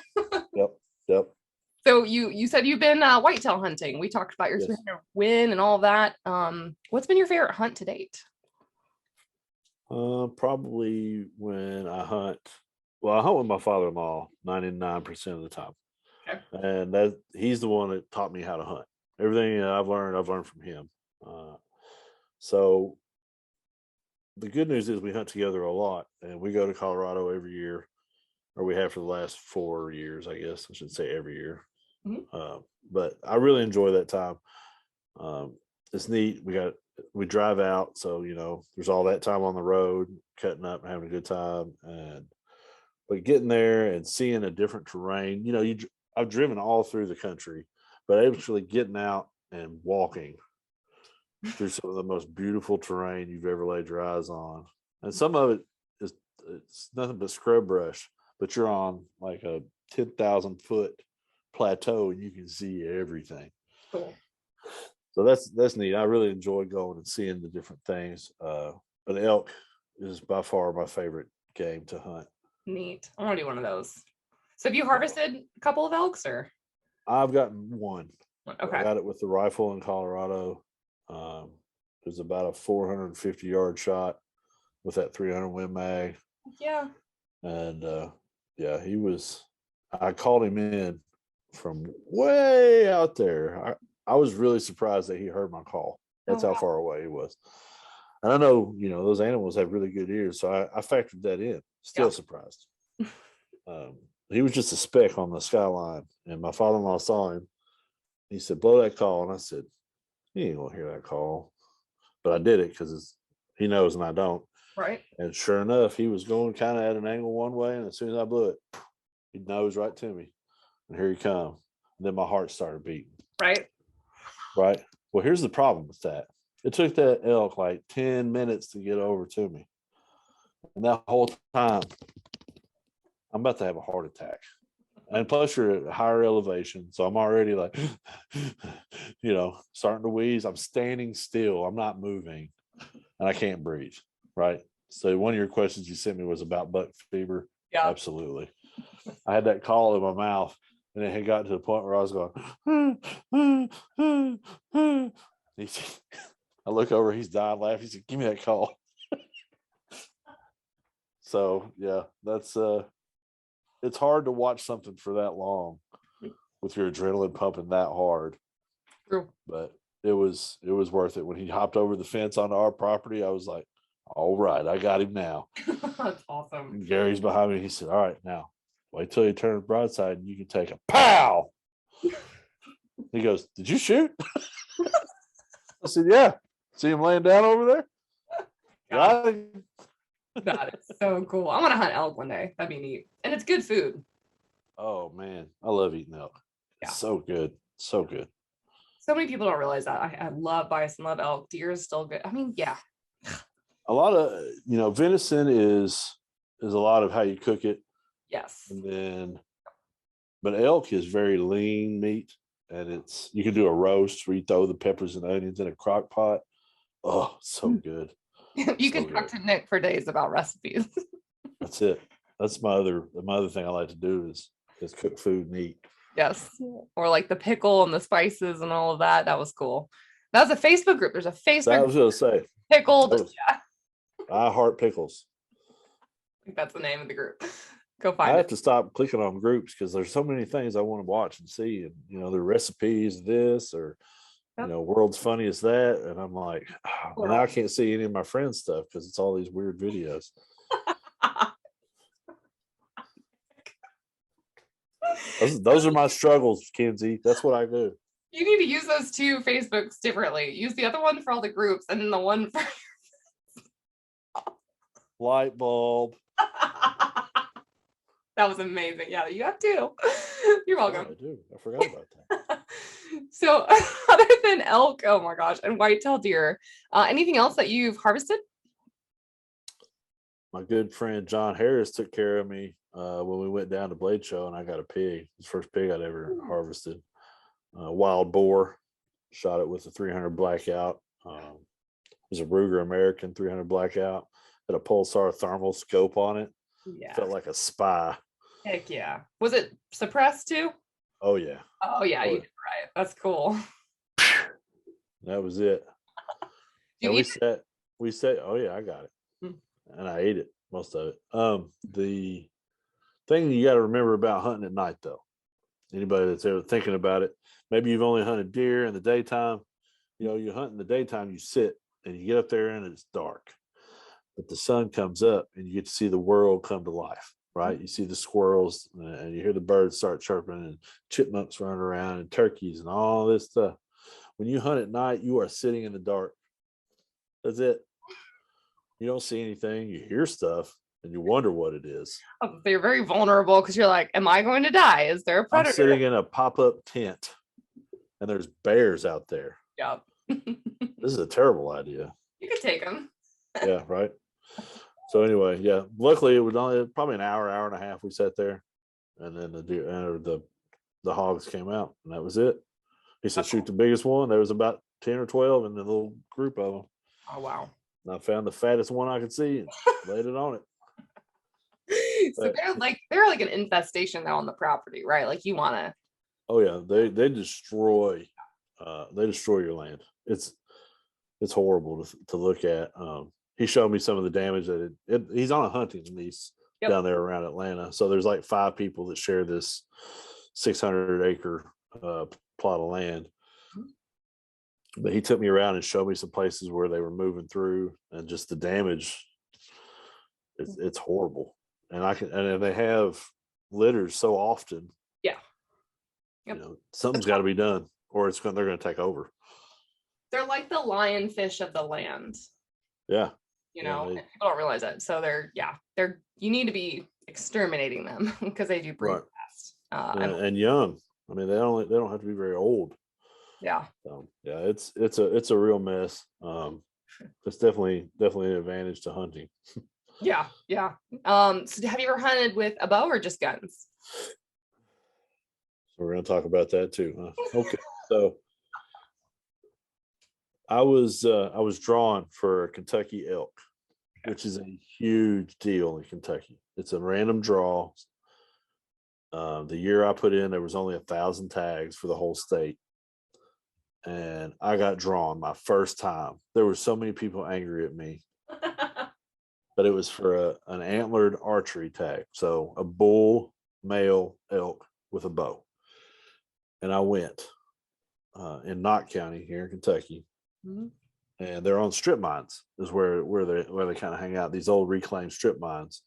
Yep. So you said you've been whitetail hunting. We talked about your 300 win and all that. What's been your favorite hunt to date? Probably when I hunt. Well, I hunt with my father-in-law 99% of the time. Okay. And he's the one that taught me how to hunt. Everything I've learned from him. So the good news is we hunt together a lot, and we go to Colorado every year, or we have for the last 4 years, I guess. I should say every year. Mm-hmm. But I really enjoy that time. It's neat. We drive out, so there's all that time on the road, cutting up and having a good time, but getting there and seeing a different terrain. I've driven all through the country, but actually getting out and walking through some of the most beautiful terrain you've ever laid your eyes on, and some of it it's nothing but scrub brush, but you're on like a 10,000 foot plateau and you can see everything. Cool. So that's neat. I really enjoy going and seeing the different things. But elk is by far my favorite game to hunt. Neat. I want to do one of those. So have you harvested a couple of elks, or? I've gotten one. Okay. I got it with the rifle in Colorado. It was about a 450-yard shot with that 300 Win Mag. Yeah. And I called him in from way out there. I was really surprised that he heard my call. That's how far away he was. And I know, those animals have really good ears, so I factored that in. Still surprised. He was just a speck on the skyline, and my father-in-law saw him. He said, "Blow that call." And I said, "He ain't gonna hear that call." But I did it because he knows and I don't. Right. And sure enough, he was going kind of at an angle one way, and as soon as I blew it, he nosed right to me. And here he come. And then my heart started beating. Right. Well, here's the problem with that. It took that elk like 10 minutes to get over to me. And that whole time, I'm about to have a heart attack. And plus you're at higher elevation. So I'm already like, starting to wheeze. I'm standing still. I'm not moving and I can't breathe. Right. So one of your questions you sent me was about buck fever. Yeah. Absolutely. I had that call in my mouth and it had gotten to the point where I was going, I look over, he's dying laughing. He said, give me that call. So yeah, that's it's hard to watch something for that long with your adrenaline pumping that hard. True. But it was worth it. When he hopped over the fence onto our property, I was like, all right, I got him now. That's awesome. And Gary's behind me. He said, all right, now wait till you turn broadside and you can take a pow. He goes, did you shoot? I said, yeah. See him laying down over there? Got him. That is so cool. I want to hunt elk one day. That'd be neat. And it's good food. Oh man, I love eating elk. Yeah. So good. So good. So many people don't realize that. I love bison, love elk. Deer is still good. I mean, yeah. A lot of, venison is a lot of how you cook it. Yes. And but elk is very lean meat, and you can do a roast where you throw the peppers and onions in a crock pot. Oh, so good. You can talk to Nick for days about recipes. That's it. That's my other thing I like to do is cook food and eat. Yes. Or like the pickle and the spices and all of that. That was cool. That was a Facebook group. There's a Facebook. I was going to say pickled. Yeah. I heart pickles. I think that's the name of the group. Go find I it. have to stop clicking on groups because there's so many things I want to watch and see, and the recipes of this or world's funniest that, and I'm like, well, now I can't see any of my friends' stuff because it's all these weird videos. Those are my struggles, Kenzie. That's what I do. You need to use those two Facebooks differently. Use the other one for all the groups, and then the one for light bulb. That was amazing. Yeah, you have to. You're welcome. Yeah, I do. I forgot about that. So other than elk, oh my gosh, and whitetail deer, anything else that you've harvested? My good friend John Harris took care of me when we went down to Blade Show, and I got a pig. It's the first pig I'd ever harvested. Wild boar. Shot it with a 300 blackout. It was a Ruger American 300 blackout. Had a pulsar thermal scope on it. Yeah. Felt like a spy. Heck yeah. Was it suppressed too? Oh yeah. Oh yeah, you did right. That's cool. That was it. And we said, oh yeah, I got it. And I ate it, most of it. The thing you got to remember about hunting at night, though, anybody that's ever thinking about it, maybe you've only hunted deer in the daytime. You hunt in the daytime, you sit and you get up there and it's dark, but the sun comes up and you get to see the world come to life, right? You see the squirrels and you hear the birds start chirping and chipmunks running around and turkeys and all this stuff. When you hunt at night, you are sitting in the dark. That's it. You don't see anything. You hear stuff and you wonder what it is. You're very vulnerable because you're like, am I going to die? Is there a predator? I'm sitting in a pop-up tent and there's bears out there. Yep. This is a terrible idea. You could take them. Yeah, right. So anyway, yeah. Luckily, it was only probably an hour and a half we sat there, and then the deer or the hogs came out, and that was it. He said, "Shoot the biggest one." There was about 10 or 12 in the little group of them. Oh wow! And I found the fattest one I could see and laid it on it. So they're like an infestation now on the property, right? Like you want to. Oh yeah, they destroy your land. It's horrible to look at. He showed me some of the damage that he's on a hunting lease down there around Atlanta. So there's like 5 people that share this 600-acre plot of land. But he took me around and showed me some places where they were moving through, and just the damage. It's horrible. And they have litters so often. Yeah. Yep. Something's got to be done, or they're going to take over. They're like the lionfish of the land. Yeah. People don't realize that. So you need to be exterminating them because they do breed fast. And young. I mean, they don't have to be very old. Yeah. So yeah, it's a real mess. It's definitely an advantage to hunting. Yeah. So have you ever hunted with a bow or just guns? We're going to talk about that too, huh? Okay. So I was drawn for a Kentucky elk, which is a huge deal in Kentucky. It's a random draw. The year I put in, there was only 1,000 tags for the whole state. And I got drawn my first time. There were so many people angry at me, but it was for an antlered archery tag. So a bull male elk with a bow. And I went in Knott County here in Kentucky. Mm-hmm. And they're on strip mines is where they kind of hang out, these old reclaimed strip mines.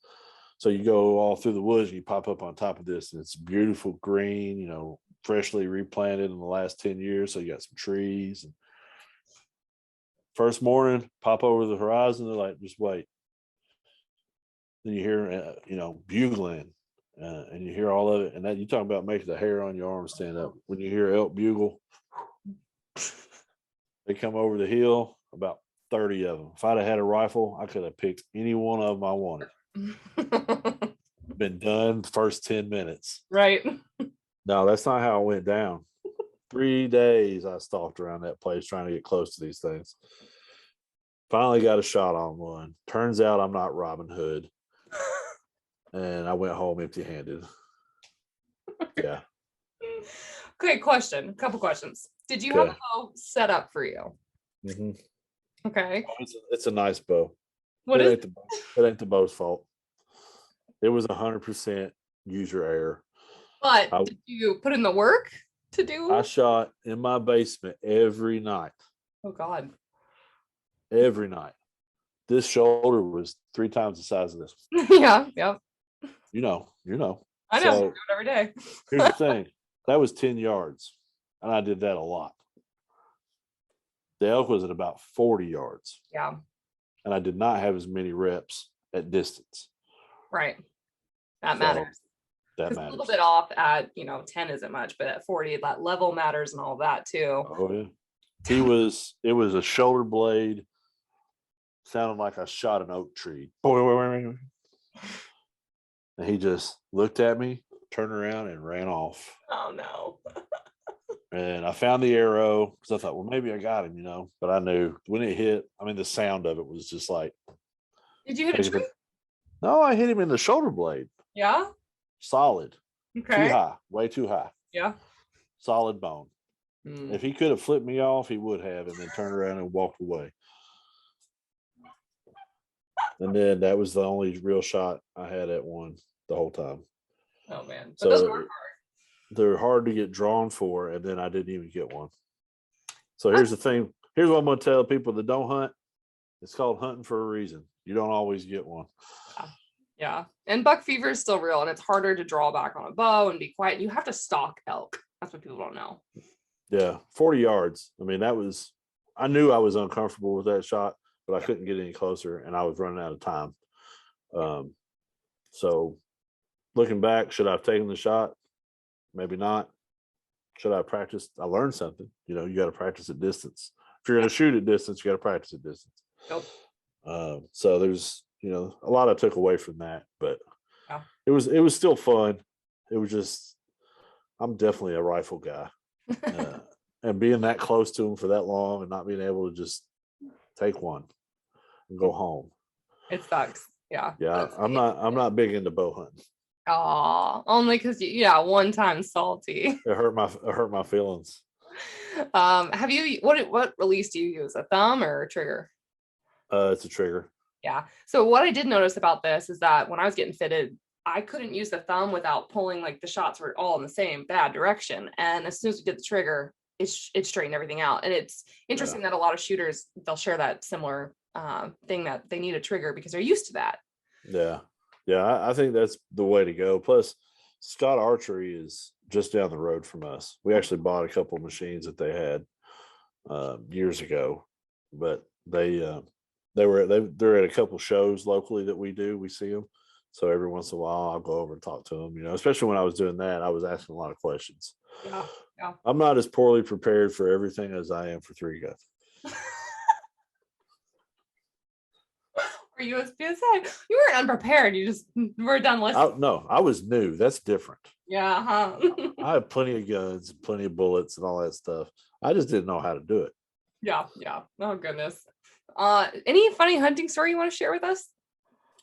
So you go all through the woods and you pop up on top of this, and it's beautiful green, you know, freshly replanted in the last 10 years. So you got some trees. And first morning, pop over the horizon, they're like, just wait. Then you hear, bugling, and you hear all of it. And that you talk about making the hair on your arm stand up. When you hear elk bugle, they come over the hill, about 30 of them. If I'd have had a rifle, I could have picked any one of them I wanted. Been done first 10 minutes. Right. No, that's not how it went down. 3 days I stalked around that place trying to get close to these things. Finally got a shot on one. Turns out I'm not Robin Hood. And I went home empty-handed. Yeah. Okay, a couple questions. Did you have a bow set up for you? Mm-hmm. Okay. Oh, it's a nice bow. It ain't the bow's fault. It was 100% user error. But did you put in the work to do? I shot in my basement every night. Oh God. Every night. This shoulder was 3 times the size of this. Yeah. You know. I know. So, do it every day. Here's the thing. That was 10 yards. And I did that a lot. The elk was at about 40 yards. Yeah. And I did not have as many reps at distance. Right. That matters. That matters. A little bit off at, 10 isn't much, but at 40, that level matters and all that too. Oh, yeah. It was a shoulder blade. Sounded like I shot an oak tree. And he just looked at me, turned around, and ran off. Oh, no. And I found the arrow because I thought, well, maybe I got him, but I knew when it hit, the sound of it was just like. Did you hit a tree? No, I hit him in the shoulder blade. Yeah? Solid. Okay. Too high. Way too high. Yeah. Solid bone. If he could have flipped me off, he would have, and then turned around and walked away. And then that was the only real shot I had at one the whole time. Oh, man. But so those were hard. They're hard to get drawn for, and then I didn't even get one. So here's the thing. Here's what I'm going to tell people that don't hunt. It's called hunting for a reason. You don't always get one. Yeah. And buck fever is still real, and it's harder to draw back on a bow and be quiet. You have to stalk elk. That's what people don't know. Yeah. 40 yards. I knew I was uncomfortable with that shot, but I couldn't get any closer, and I was running out of time. So looking back, should I have taken the shot? Maybe not. Should I have practiced? I learned something. You got to practice at distance. If you're going to shoot at distance, you got to practice at distance. Yep. So there's, a lot I took away from that, but it was still fun. It was just, I'm definitely a rifle guy. And being that close to him for that long and not being able to just take one and go home. It sucks. Yeah. Yeah. I'm not big into bow hunting. Oh, only because one time salty. It hurt my feelings. Have you what release do you use? A thumb or a trigger? It's a trigger. Yeah. So what I did notice about this is that when I was getting fitted, I couldn't use the thumb without pulling, like the shots were all in the same bad direction. And as soon as we did the trigger, it straightened everything out. And it's interesting that a lot of shooters, they'll share that similar thing that they need a trigger because they're used to that. Yeah. Yeah, I think that's the way to go. Plus, Scott Archery is just down the road from us. We actually bought a couple of machines that they had years ago, but they're at a couple shows locally that we do. We see them, so every once in a while I'll go over and talk to them. Especially when I was doing that, I was asking a lot of questions. Yeah. I'm not as poorly prepared for everything as I am for 3 guns. for USPSA. You weren't unprepared. You just were done listening. No, I was new. That's different. Yeah. Huh? I have plenty of guns, plenty of bullets, and all that stuff. I just didn't know how to do it. Yeah. Yeah. Oh goodness. Any funny hunting story you want to share with us?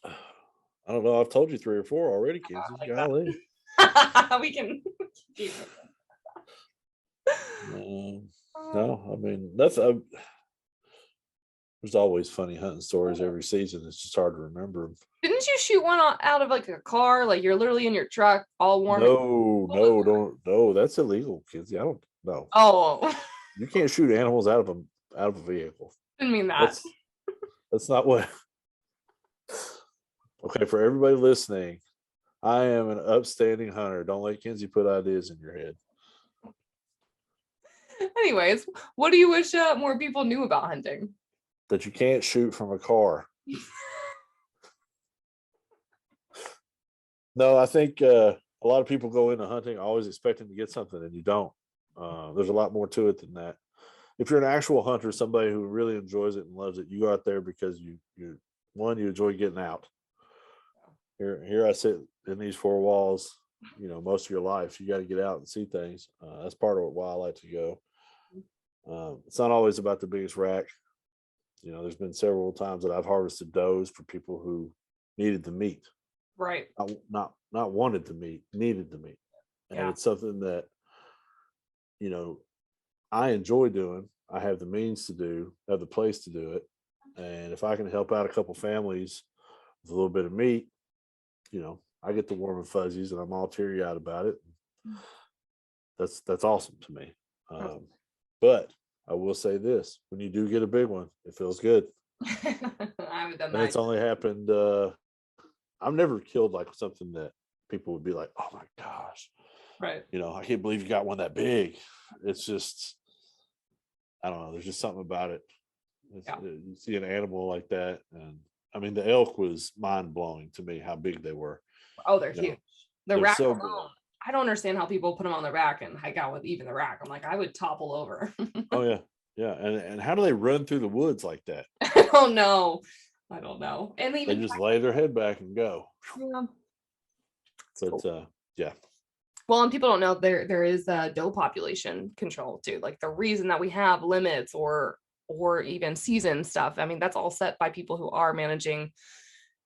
I don't know. I've told you 3 or 4 already, Kenzie. Like Golly. we can keep No, I mean, nothing. There's always funny hunting stories every season. It's just hard to remember them. Didn't you shoot one out of like a car? Like you're literally in your truck, all warm. No, that's illegal, Kenzie. I don't know. Oh, You can't shoot animals out of a vehicle. didn't mean that. That's not what. Okay, for everybody listening, I am an upstanding hunter. Don't let Kenzie put ideas in your head. Anyways, what do you wish more people knew about hunting? That you can't shoot from a car. No, I think a lot of people go into hunting always expecting to get something, and you don't. There's a lot more to it than that. If you're an actual hunter, somebody who really enjoys it and loves it, you go out there because you enjoy getting out. Here I sit in these 4 walls, most of your life. You got to get out and see things. That's part of why I like to go. It's not always about the biggest rack. There's been several times that I've harvested does for people who needed the meat. Right. Not wanted the meat, needed the meat. And it's something that, I enjoy doing. I have the means to do, have the place to do it. And if I can help out a couple families with a little bit of meat, I get the warm and fuzzies and I'm all teary eyed about it. That's awesome to me. But I will say this, when you do get a big one, it feels good. I haven't done And that. it's only happened, I've never killed like something that people would be like, oh my gosh. Right. I can't believe you got one that big. It's just, I don't know. There's just something about it. You see an animal like that. And I mean, the elk was mind blowing to me how big they were. Oh, they're huge. The rack so alone, I don't understand how people put them on their back and hike out with even the rack. I'm like, I would topple over. Oh yeah. Yeah. And how do they run through the woods like that? I don't know. And They just lay their head back and go. Yeah. But yeah. Well, and people don't know there is doe population control too. Like the reason that we have limits or even season stuff. I mean, that's all set by people who are managing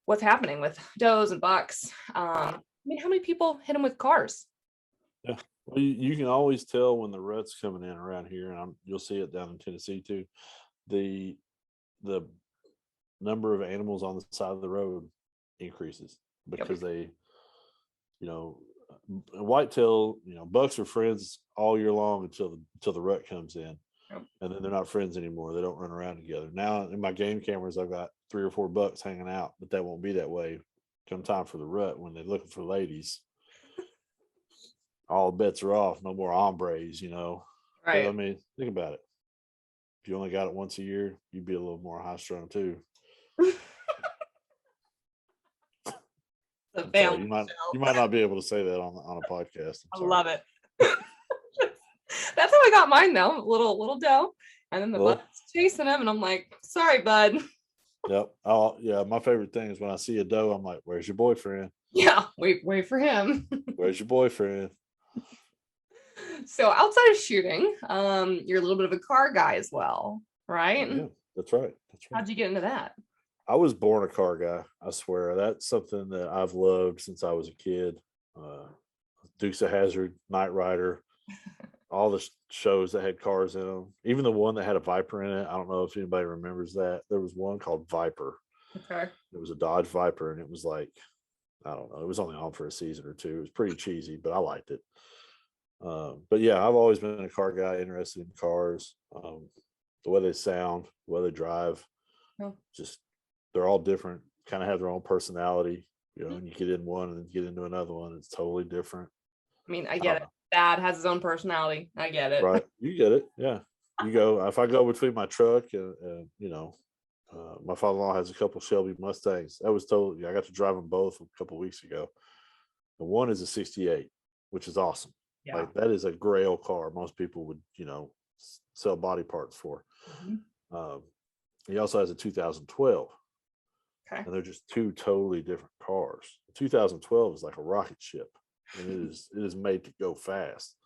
what's happening with does and bucks. I mean, how many people hit them with cars? Yeah. Well, you can always tell when the rut's coming in around here, and you'll see it down in Tennessee too. The number of animals on the side of the road increases because they, whitetail, bucks are friends all year long until the rut comes in. Yep. And then they're not friends anymore. They don't run around together. Now in my game cameras, I've got 3 or 4 bucks hanging out, but that won't be that way come time for the rut when they're looking for ladies. All bets are off. No more hombres, Right. But, I mean, think about it. If you only got it once a year, you'd be a little more high strung too. The family. You might not be able to say that on a podcast. I love it. That's how I got mine though. Little doe, and then the bud's chasing him, and I'm like, "Sorry, bud." Yep. Oh, yeah. My favorite thing is when I see a doe, I'm like, "Where's your boyfriend?" Yeah. Wait for him. Where's your boyfriend? So outside of shooting, you're a little bit of a car guy as well, right? Yeah, that's right. How'd you get into that? I was born a car guy. I swear that's something that I've loved since I was a kid. Dukes of Hazzard, Knight Rider, all the shows that had cars in them. Even the one that had a Viper in it. I don't know if anybody remembers that. There was one called Viper. Okay. It was a Dodge Viper, and it was like, I don't know. It was only on for a season or 2. It was pretty cheesy, but I liked it. But yeah, I've always been a car guy, interested in cars, the way they sound, the way they drive. Just they're all different, kind of have their own personality, and you get in one and then get into another one, it's totally different. I mean, I get it. Dad has his own personality. I get it. Right. You get it. Yeah. If I go between my truck and my father-in-law has a couple Shelby Mustangs. That was totally, I got to drive them both a couple weeks ago. And one is a 68, which is awesome. Yeah. Like that is a grail car. Most people would, sell body parts for. Mm-hmm. He also has a 2012. Okay. and they're just two totally different cars. 2012 is like a rocket ship, and it is made to go fast.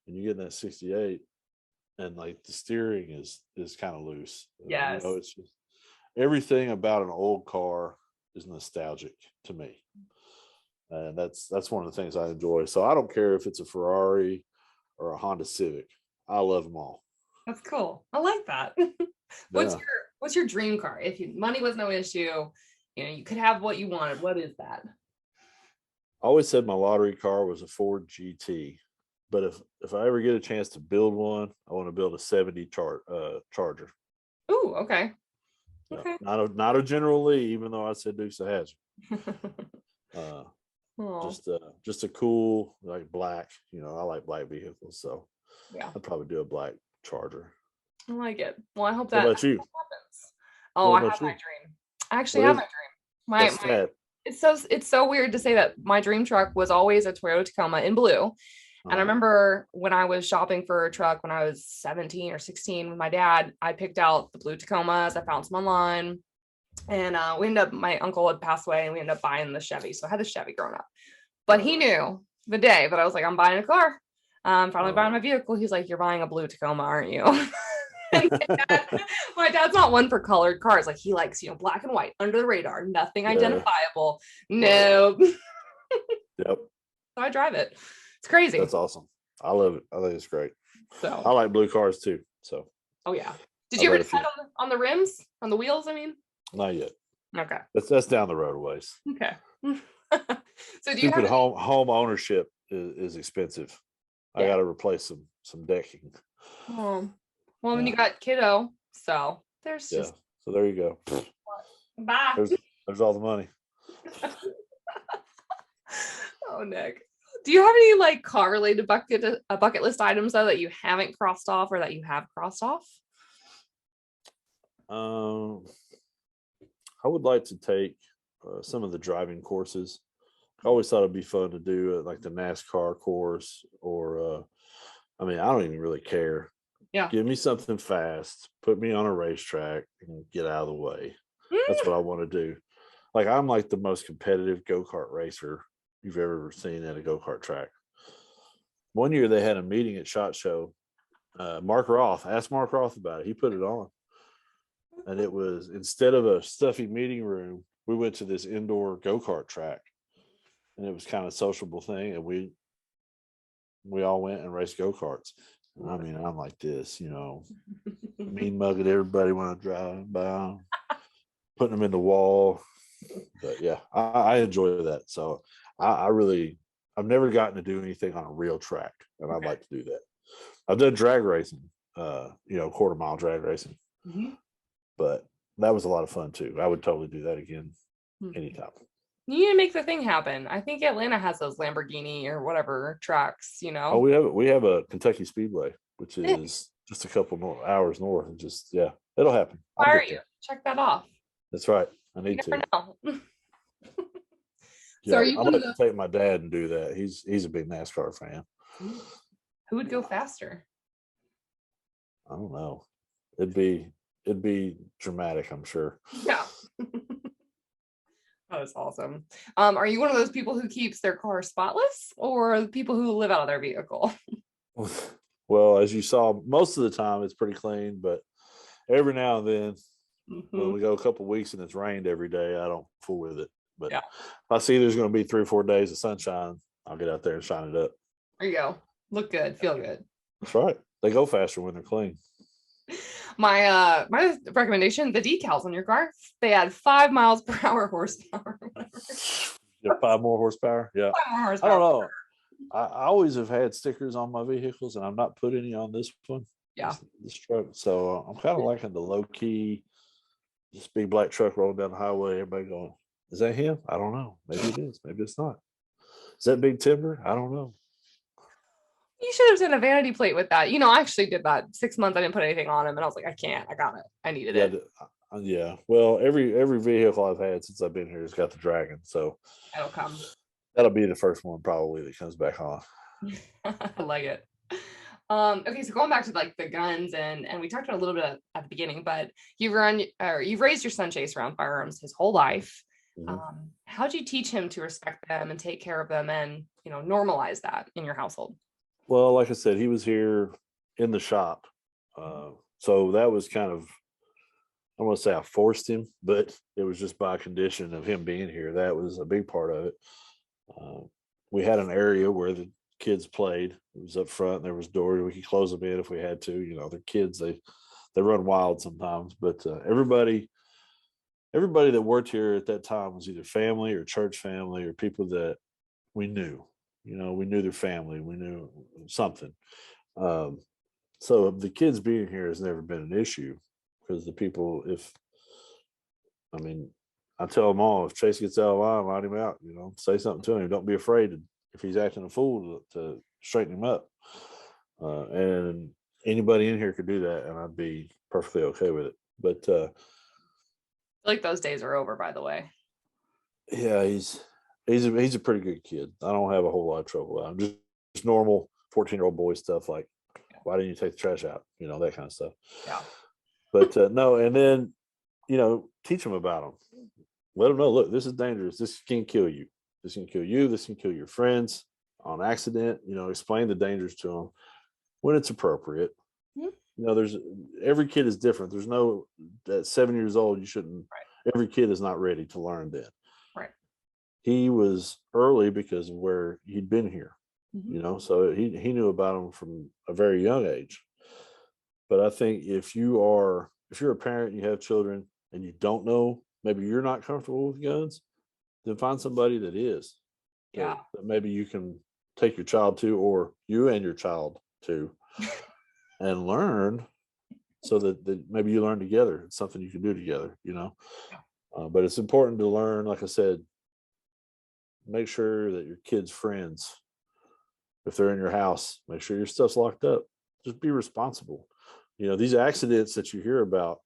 And you get in that 68, and like the steering is kind of loose. Yes. It's just everything about an old car is nostalgic to me, and that's one of the things I enjoy. So I don't care if it's a Ferrari or a Honda Civic. I love them all. That's cool. I like that. What's your dream car? If money was no issue, you could have what you wanted. What is that? I always said my lottery car was a Ford GT, but if I ever get a chance to build one, I want to build a 70 Charger. Ooh, okay. Yeah, Okay. not a General Lee, even though I said Dukes of Hazzard. Just a cool, like, black. I like black vehicles, so yeah, I'd probably do a black Charger. I like it. Well, I hope What that about you? happens. Oh, I have my dream. I actually have my dream. My it's so weird to say that my dream truck was always a Toyota Tacoma in blue. And I remember when I was shopping for a truck when I was 17 or 16 with my dad, I picked out the blue Tacomas. I found some online, and my uncle had passed away, and we ended up buying the Chevy. So I had the Chevy growing up, but he knew the day that I was like, I'm buying a car. Finally buying my vehicle. He's like, you're buying a blue Tacoma, aren't you? And my dad's not one for colored cars. Like, he likes, black and white, under the radar, nothing identifiable. Nope. Yep. So I drive it. It's crazy. That's awesome. I love it. I think it's great. So I like blue cars too. So. Oh yeah. Did you ever decide on the rims, on the wheels? I mean. Not yet. Okay. That's down the road a ways. Okay. So do you have home ownership is expensive. I got to replace some decking. Oh. Well, then you got kiddo, so there's just. So there you go. Bye. There's all the money. Oh, Nick. Do you have any like car related bucket list items though that you haven't crossed off or that you have crossed off? I would like to take some of the driving courses. I always thought it'd be fun to do like the NASCAR course, or I don't even really care. Yeah. Give me something fast, put me on a racetrack, and get out of the way. That's what I want to do. Like, I'm like the most competitive go-kart racer you've ever seen at a go-kart track. One year they had a meeting at SHOT Show. Mark Roth, ask Mark Roth about it. He put it on. And it was, instead of a stuffy meeting room, we went to this indoor go-kart track. And it was kind of a sociable thing. And we all went and raced go-karts. I'm like this, mean mugging everybody when I drive by, putting them in the wall. But yeah, I enjoy that. So I've never gotten to do anything on a real track, and I'd like to do that. I've done drag racing, quarter mile drag racing, but that was a lot of fun too. I would totally do that again anytime. You need to make the thing happen. I think Atlanta has those Lamborghini or whatever tracks, Oh, we have a Kentucky Speedway, which is just a couple hours north, and just it'll happen. Why are you? Check that off. That's right. I need to. Know. So I'd like to take my dad and do that. He's a big NASCAR fan. Who would go faster? I don't know. It'd be dramatic, I'm sure. Yeah. That's awesome. Are you one of those people who keeps their car spotless, or the people who live out of their vehicle? Well, as you saw, most of the time it's pretty clean, but every now and then, when we go a couple of weeks and it's rained every day, I don't fool with it. But if I see there's going to be 3 or 4 days of sunshine, I'll get out there and shine it up. There you go. Look good, feel good. That's right. They go faster when they're clean. My recommendation: the decals on your car. They add 5 miles per hour horsepower. Yeah, 5 more horsepower. Yeah. 5 more horsepower. I don't know. I always have had stickers on my vehicles, and I've not put any on this one. Yeah. This truck. So I'm kind of liking the low key, just big black truck rolling down the highway. Everybody going, is that him? I don't know. Maybe it is. Maybe it's not. Is that Big Timber? I don't know. You should have done a vanity plate with that. I actually did that 6 months. I didn't put anything on him, and I was like, I can't. I got it. I needed it. Yeah. Well, every vehicle I've had since I've been here has got the Dragon, so it'll come. That'll be the first one probably that comes back on. I like it. Okay, so going back to like the guns and we talked about a little bit at the beginning, but you've raised your son Chase around firearms his whole life. How'd you teach him to respect them and take care of them and, normalize that in your household? Well, like I said, he was here in the shop. So that was kind of, I don't want to say I forced him, but it was just by condition of him being here. That was a big part of it. We had an area where the kids played. It was up front, and there was doors. We could close them in if we had to. They're kids. They run wild sometimes. But everybody that worked here at that time was either family or church family or people that we knew. We knew their family. We knew something. So the kids being here has never been an issue because the people, I tell them all, if Chase gets out of line, line him out, say something to him. Don't be afraid if he's acting a fool to straighten him up. And anybody in here could do that, and I'd be perfectly okay with it. But like those days are over, by the way. Yeah, he's a pretty good kid. I don't have a whole lot of trouble with him. Just normal 14-year-old boy stuff like, why didn't you take the trash out? That kind of stuff. Yeah. But no, and then teach them about them. Let them know, look, this is dangerous. This can kill you. This can kill you. This can kill your friends on accident. Explain the dangers to them when it's appropriate. There's every kid is different. There's no at 7 years old you shouldn't. Right. Every kid is not ready to learn then. Right. He was early because of where he'd been here. So he knew about them from a very young age. But I think if you're a parent, you have children, and you don't know, maybe you're not comfortable with guns, then find somebody that is. Yeah. That maybe you can take your child to, or you and your child to, and learn, so that maybe you learn together. It's something you can do together, But it's important to learn, like I said, make sure that your kids' friends, if they're in your house, make sure your stuff's locked up. Just be responsible. These accidents that you hear about,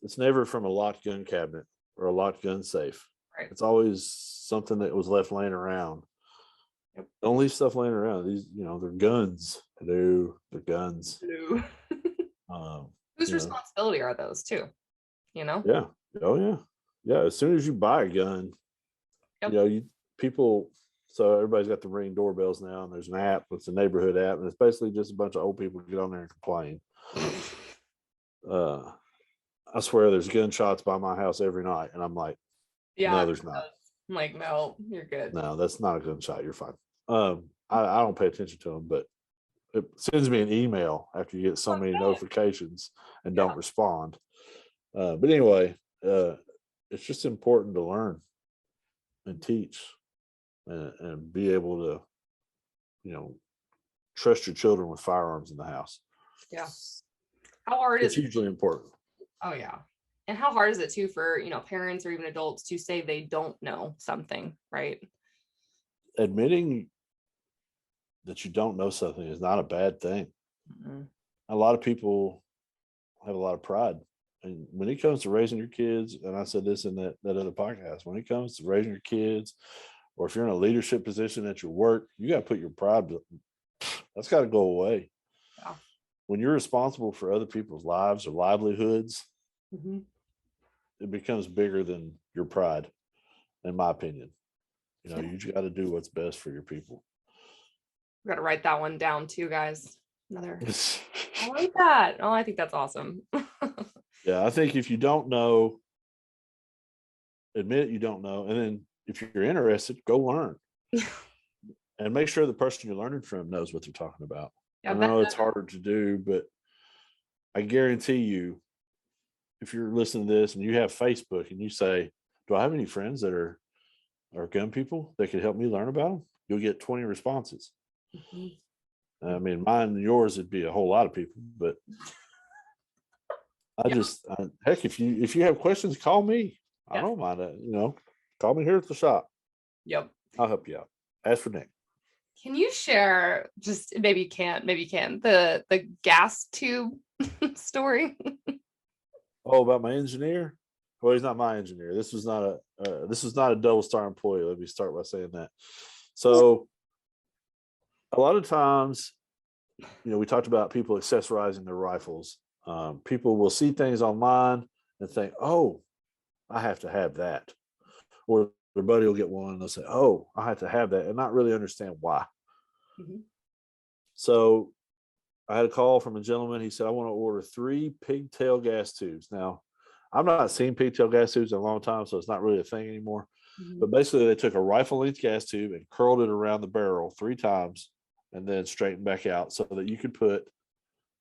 it's never from a locked gun cabinet or a locked gun safe. Right. It's always something that was left laying around. Yep. Don't leave stuff laying around. These, they're guns. Hello, they're guns. Hello. Whose responsibility are those too? Yeah. Oh yeah. Yeah. As soon as you buy a gun, people. So everybody's got the Ring doorbells now, and there's an app. It's a neighborhood app, and it's basically just a bunch of old people get on there and complain. I swear there's gunshots by my house every night, and I'm like, no, there's not. I'm like, no, you're good. No, that's not a gunshot. You're fine. I don't pay attention to them, but it sends me an email after you get so many notifications and don't respond. But anyway, it's just important to learn and teach and be able to, trust your children with firearms in the house. Yeah. How hard is it? It's hugely important. Oh yeah. And how hard is it too for, parents or even adults to say they don't know something, right? Admitting that you don't know something is not a bad thing. Mm-hmm. A lot of people have a lot of pride. And when it comes to raising your kids, and I said this in that other podcast, when it comes to raising your kids, or if you're in a leadership position at your work, you got to put your pride, that's got to go away. Yeah. When you're responsible for other people's lives or livelihoods, it becomes bigger than your pride, in my opinion. You just got to do what's best for your people. We got to write that one down too, guys. I like that. Oh, I think that's awesome. Yeah, I think if you don't know, admit you don't know, and then if you're interested, go learn. And make sure the person you're learning from knows what they're talking about. Yeah, I know it's harder to do, but I guarantee you, if you're listening to this and you have Facebook and you say, do I have any friends that are gun people that could help me learn about them? You'll get 20 responses. I mean, mine and yours would be a whole lot of people, but heck, if you have questions, call me. I don't mind that. Call me here at the shop. Yep. I'll help you out. Ask for Nick. Can you share, just maybe you can, the gas tube story? Oh, about my engineer? Well, he's not my engineer. This was not a DoubleStar employee. Let me start by saying that. So a lot of times we talked about people accessorizing their rifles. People will see things online and think, oh, I have to have that. Or their buddy will get one and they'll say, oh, I have to have that, and not really understand why. Mhm. So I had a call from a gentleman. He said, I want to order 3 pigtail gas tubes. Now, I've not seen pigtail gas tubes in a long time, so it's not really a thing anymore. Mhm. But basically, they took a rifle length gas tube and curled it around the barrel 3 times and then straightened back out so that you could put,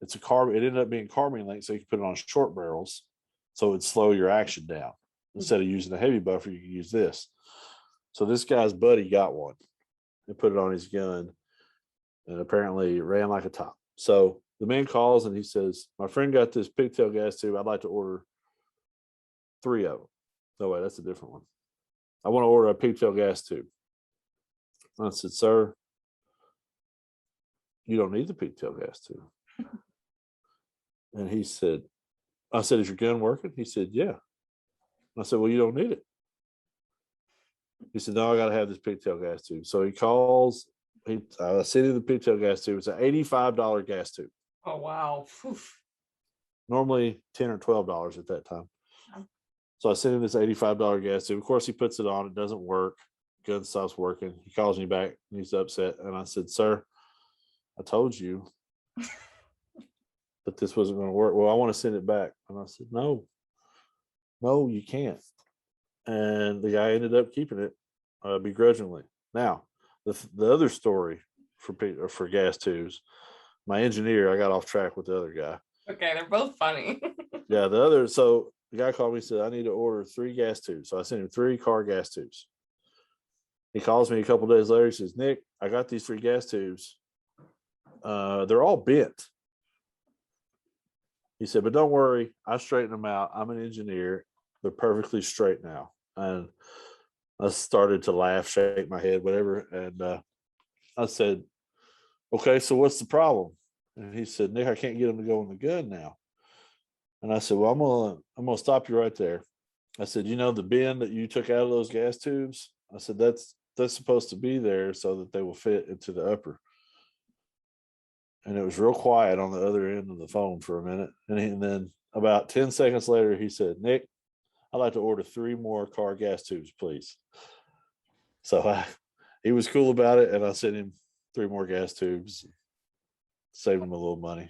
it ended up being carbine length, so you could put it on short barrels so it'd slow your action down. Instead of using a heavy buffer, you can use this. So this guy's buddy got one and put it on his gun, and apparently it ran like a top. So the man calls and he says, my friend got this pigtail gas tube. I'd like to order 3 of them. No, wait, that's a different one. I want to order a pigtail gas tube. I said, sir, you don't need the pigtail gas tube. And he said, I said, is your gun working? He said, yeah. I said, well, you don't need it. He said, no, I got to have this pigtail gas tube. So he calls. I sent him the pigtail gas tube. It's an $85 gas tube. Oh, wow. Oof. Normally $10 or $12 at that time. So I sent him this $85 gas tube. Of course, he puts it on. It doesn't work. Gun stops working. He calls me back. And he's upset. And I said, sir, I told you that this wasn't going to work. Well, I want to send it back. And I said, no, you can't. And the guy ended up keeping it begrudgingly. Now, the other story for gas tubes, my engineer, I got off track with the other guy. Okay, they're both funny. Yeah, so the guy called me and said, I need to order 3 gas tubes. So I sent him 3 car gas tubes. He calls me a couple days later. He says, Nick, I got these 3 gas tubes. They're all bent. He said, but don't worry, I straightened them out. I'm an engineer. They're perfectly straight now. And I started to laugh, shake my head, whatever. And I said, okay, so what's the problem? And he said, Nick, I can't get them to go in the gun now. And I said, well, I'm gonna stop you right there. I said, the bend that you took out of those gas tubes? I said, that's supposed to be there so that they will fit into the upper. And it was real quiet on the other end of the phone for a minute. And then about 10 seconds later, he said, Nick, I'd like to order 3 more car gas tubes, please. So he was cool about it. And I sent him 3 more gas tubes, saved him a little money.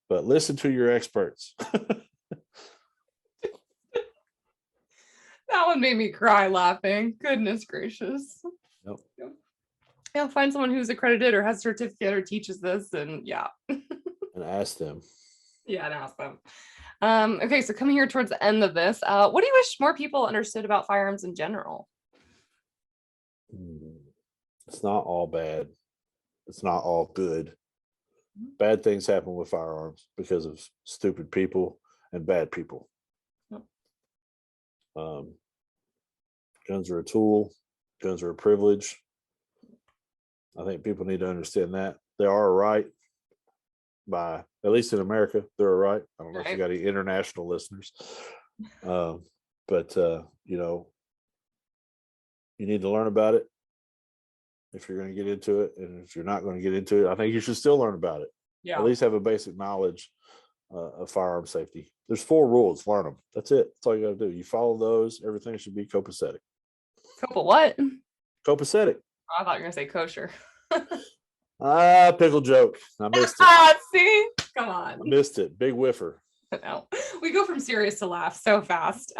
But listen to your experts. That one made me cry laughing. Goodness gracious. Yep. Yeah, find someone who's accredited or has a certificate or teaches this, and yeah. And ask them. Yeah, and ask them. Okay, so coming here towards the end of this, what do you wish more people understood about firearms in general? It's not all bad. It's not all good. Bad things happen with firearms because of stupid people and bad people. Yep. Guns are a tool. Guns are a privilege. I think people need to understand that. They are a right by, at least in America, they're a right. I don't know if you got any international listeners. But you need to learn about it if you're going to get into it. And if you're not going to get into it, I think you should still learn about it. Yeah. At least have a basic knowledge of firearm safety. There's 4 rules. Learn them. That's it. That's all you got to do. You follow those. Everything should be copacetic. What? Copacetic. I thought you were going to say kosher. Pickle joke. I missed it. See? Come on. I missed it. Big whiffer. No. We go from serious to laugh so fast.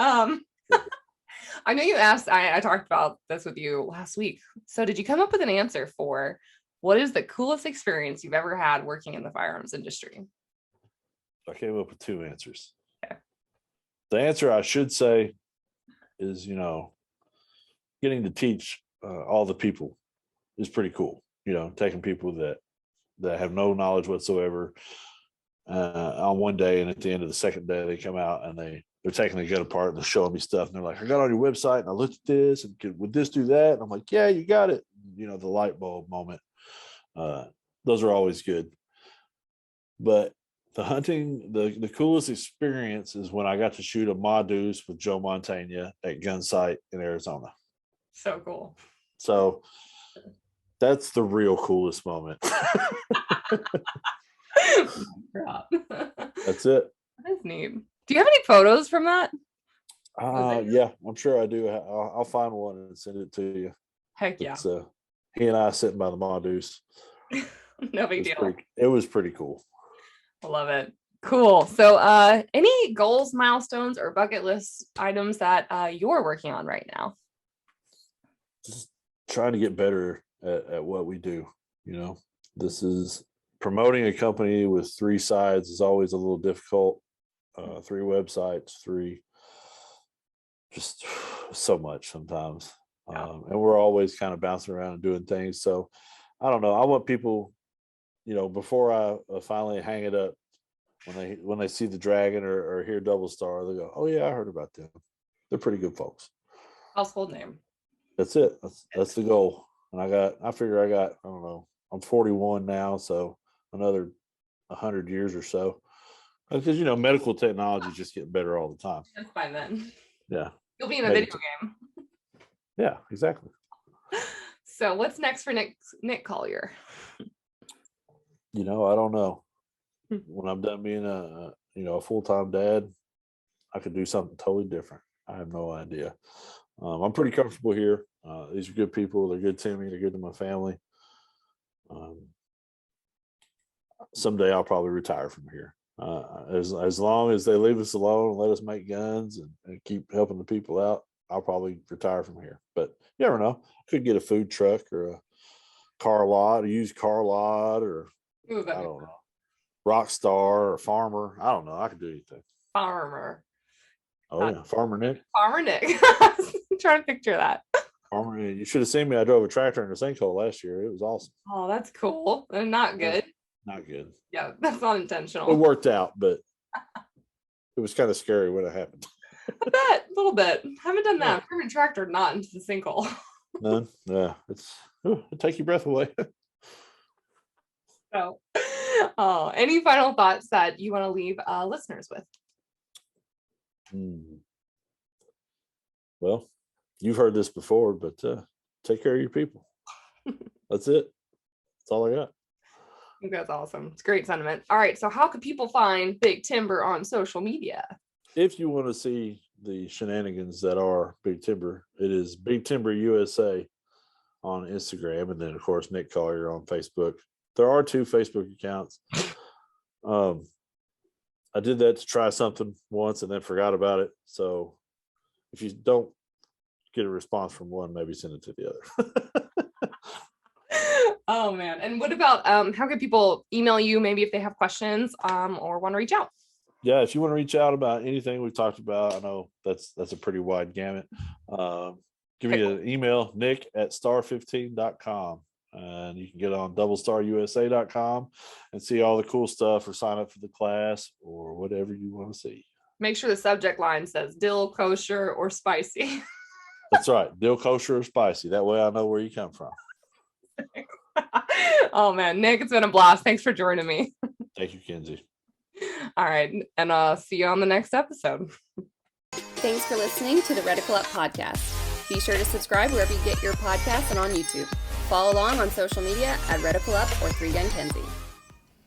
I know you asked, I talked about this with you last week. So did you come up with an answer for what is the coolest experience you've ever had working in the firearms industry? I came up with 2 answers. Okay. The answer I should say is, getting to teach all the people is pretty cool. Taking people that have no knowledge whatsoever on one day, and at the end of the second day, they come out and they're taking the gun apart and they're showing me stuff, and they're like, I got on your website and I looked at this and would this do that? And I'm like, yeah, you got it. The light bulb moment. Those are always good. But the hunting, the coolest experience is when I got to shoot a Ma Deuce with Joe Montana at gun sight in Arizona. So cool. So That's the real coolest moment. That's it. That's neat. Do you have any photos from that? Yeah, I'm sure I do. I'll find one and send it to you. Heck yeah. It's, he and I sitting by the Mongoose. No big deal. It was pretty cool. I love it. Cool. So any goals, milestones, or bucket list items that you're working on right now? Just trying to get better at what we do. This is promoting a company with 3 sides is always a little difficult. 3 websites, just so much sometimes. And we're always kind of bouncing around and doing things. So I don't know. I want people, before I finally hang it up, when they see the Dragon or hear DoubleStar, they go, "Oh yeah, I heard about them. They're pretty good folks." Household name. That's it. That's the goal. And I figure I don't know, I'm 41 now, so another 100 years or so. Because medical technology is just getting better all the time. That's fine then. Yeah. You'll be in a video game. Yeah, exactly. So what's next for Nick Collier? I don't know. When I'm done being a full-time dad, I could do something totally different. I have no idea. I'm pretty comfortable here. These are good people. They're good to me. They're good to my family. Someday I'll probably retire from here. As long as they leave us alone and let us make guns and keep helping the people out, I'll probably retire from here. But you never know. I could get a food truck or a car lot, a used car lot, or I don't know, rock star or farmer. I don't know. I could do anything. Farmer. Oh yeah, Farmer Nick. Farmer Nick. I was trying to picture that. Farmer, you should have seen me. I drove a tractor in a sinkhole last year. It was awesome. Oh, that's cool. And not good. Not good. Yeah, that's not intentional. It worked out, but it was kind of scary when it happened. I bet, a little bit. Haven't done that. Driven tractor not into the sinkhole. None. Yeah, it'll take your breath away. So, any final thoughts that you want to leave listeners with? Well, you've heard this before, but take care of your people. That's it. That's all I got. I think that's awesome. It's great sentiment. All right. So how could people find Big Timber on social media? If you want to see the shenanigans that are Big Timber, it is Big Timber USA on Instagram. And then, of course, Nick Collier on Facebook. There are 2 Facebook accounts. I did that to try something once and then forgot about it. So if you don't get a response from one, maybe send it to the other. Oh man. And what about how can people email you maybe if they have questions or want to reach out? Yeah, if you want to reach out about anything we've talked about, I know that's a pretty wide gamut. Give me an email, nick@star15.com. And you can get on doublestarusa.com and see all the cool stuff or sign up for the class or whatever you want to see. Make sure the subject line says dill, kosher, or spicy. That's right. Dill, kosher, or spicy. That way I know where you come from. Oh man, Nick, it's been a blast. Thanks for joining me. Thank you, Kenzie. All right. And see you on the next episode. Thanks for listening to the Reticle Up podcast. Be sure to subscribe wherever you get your podcasts and on YouTube. Follow along on social media at Reticle Up or 3 Gun Kenzie.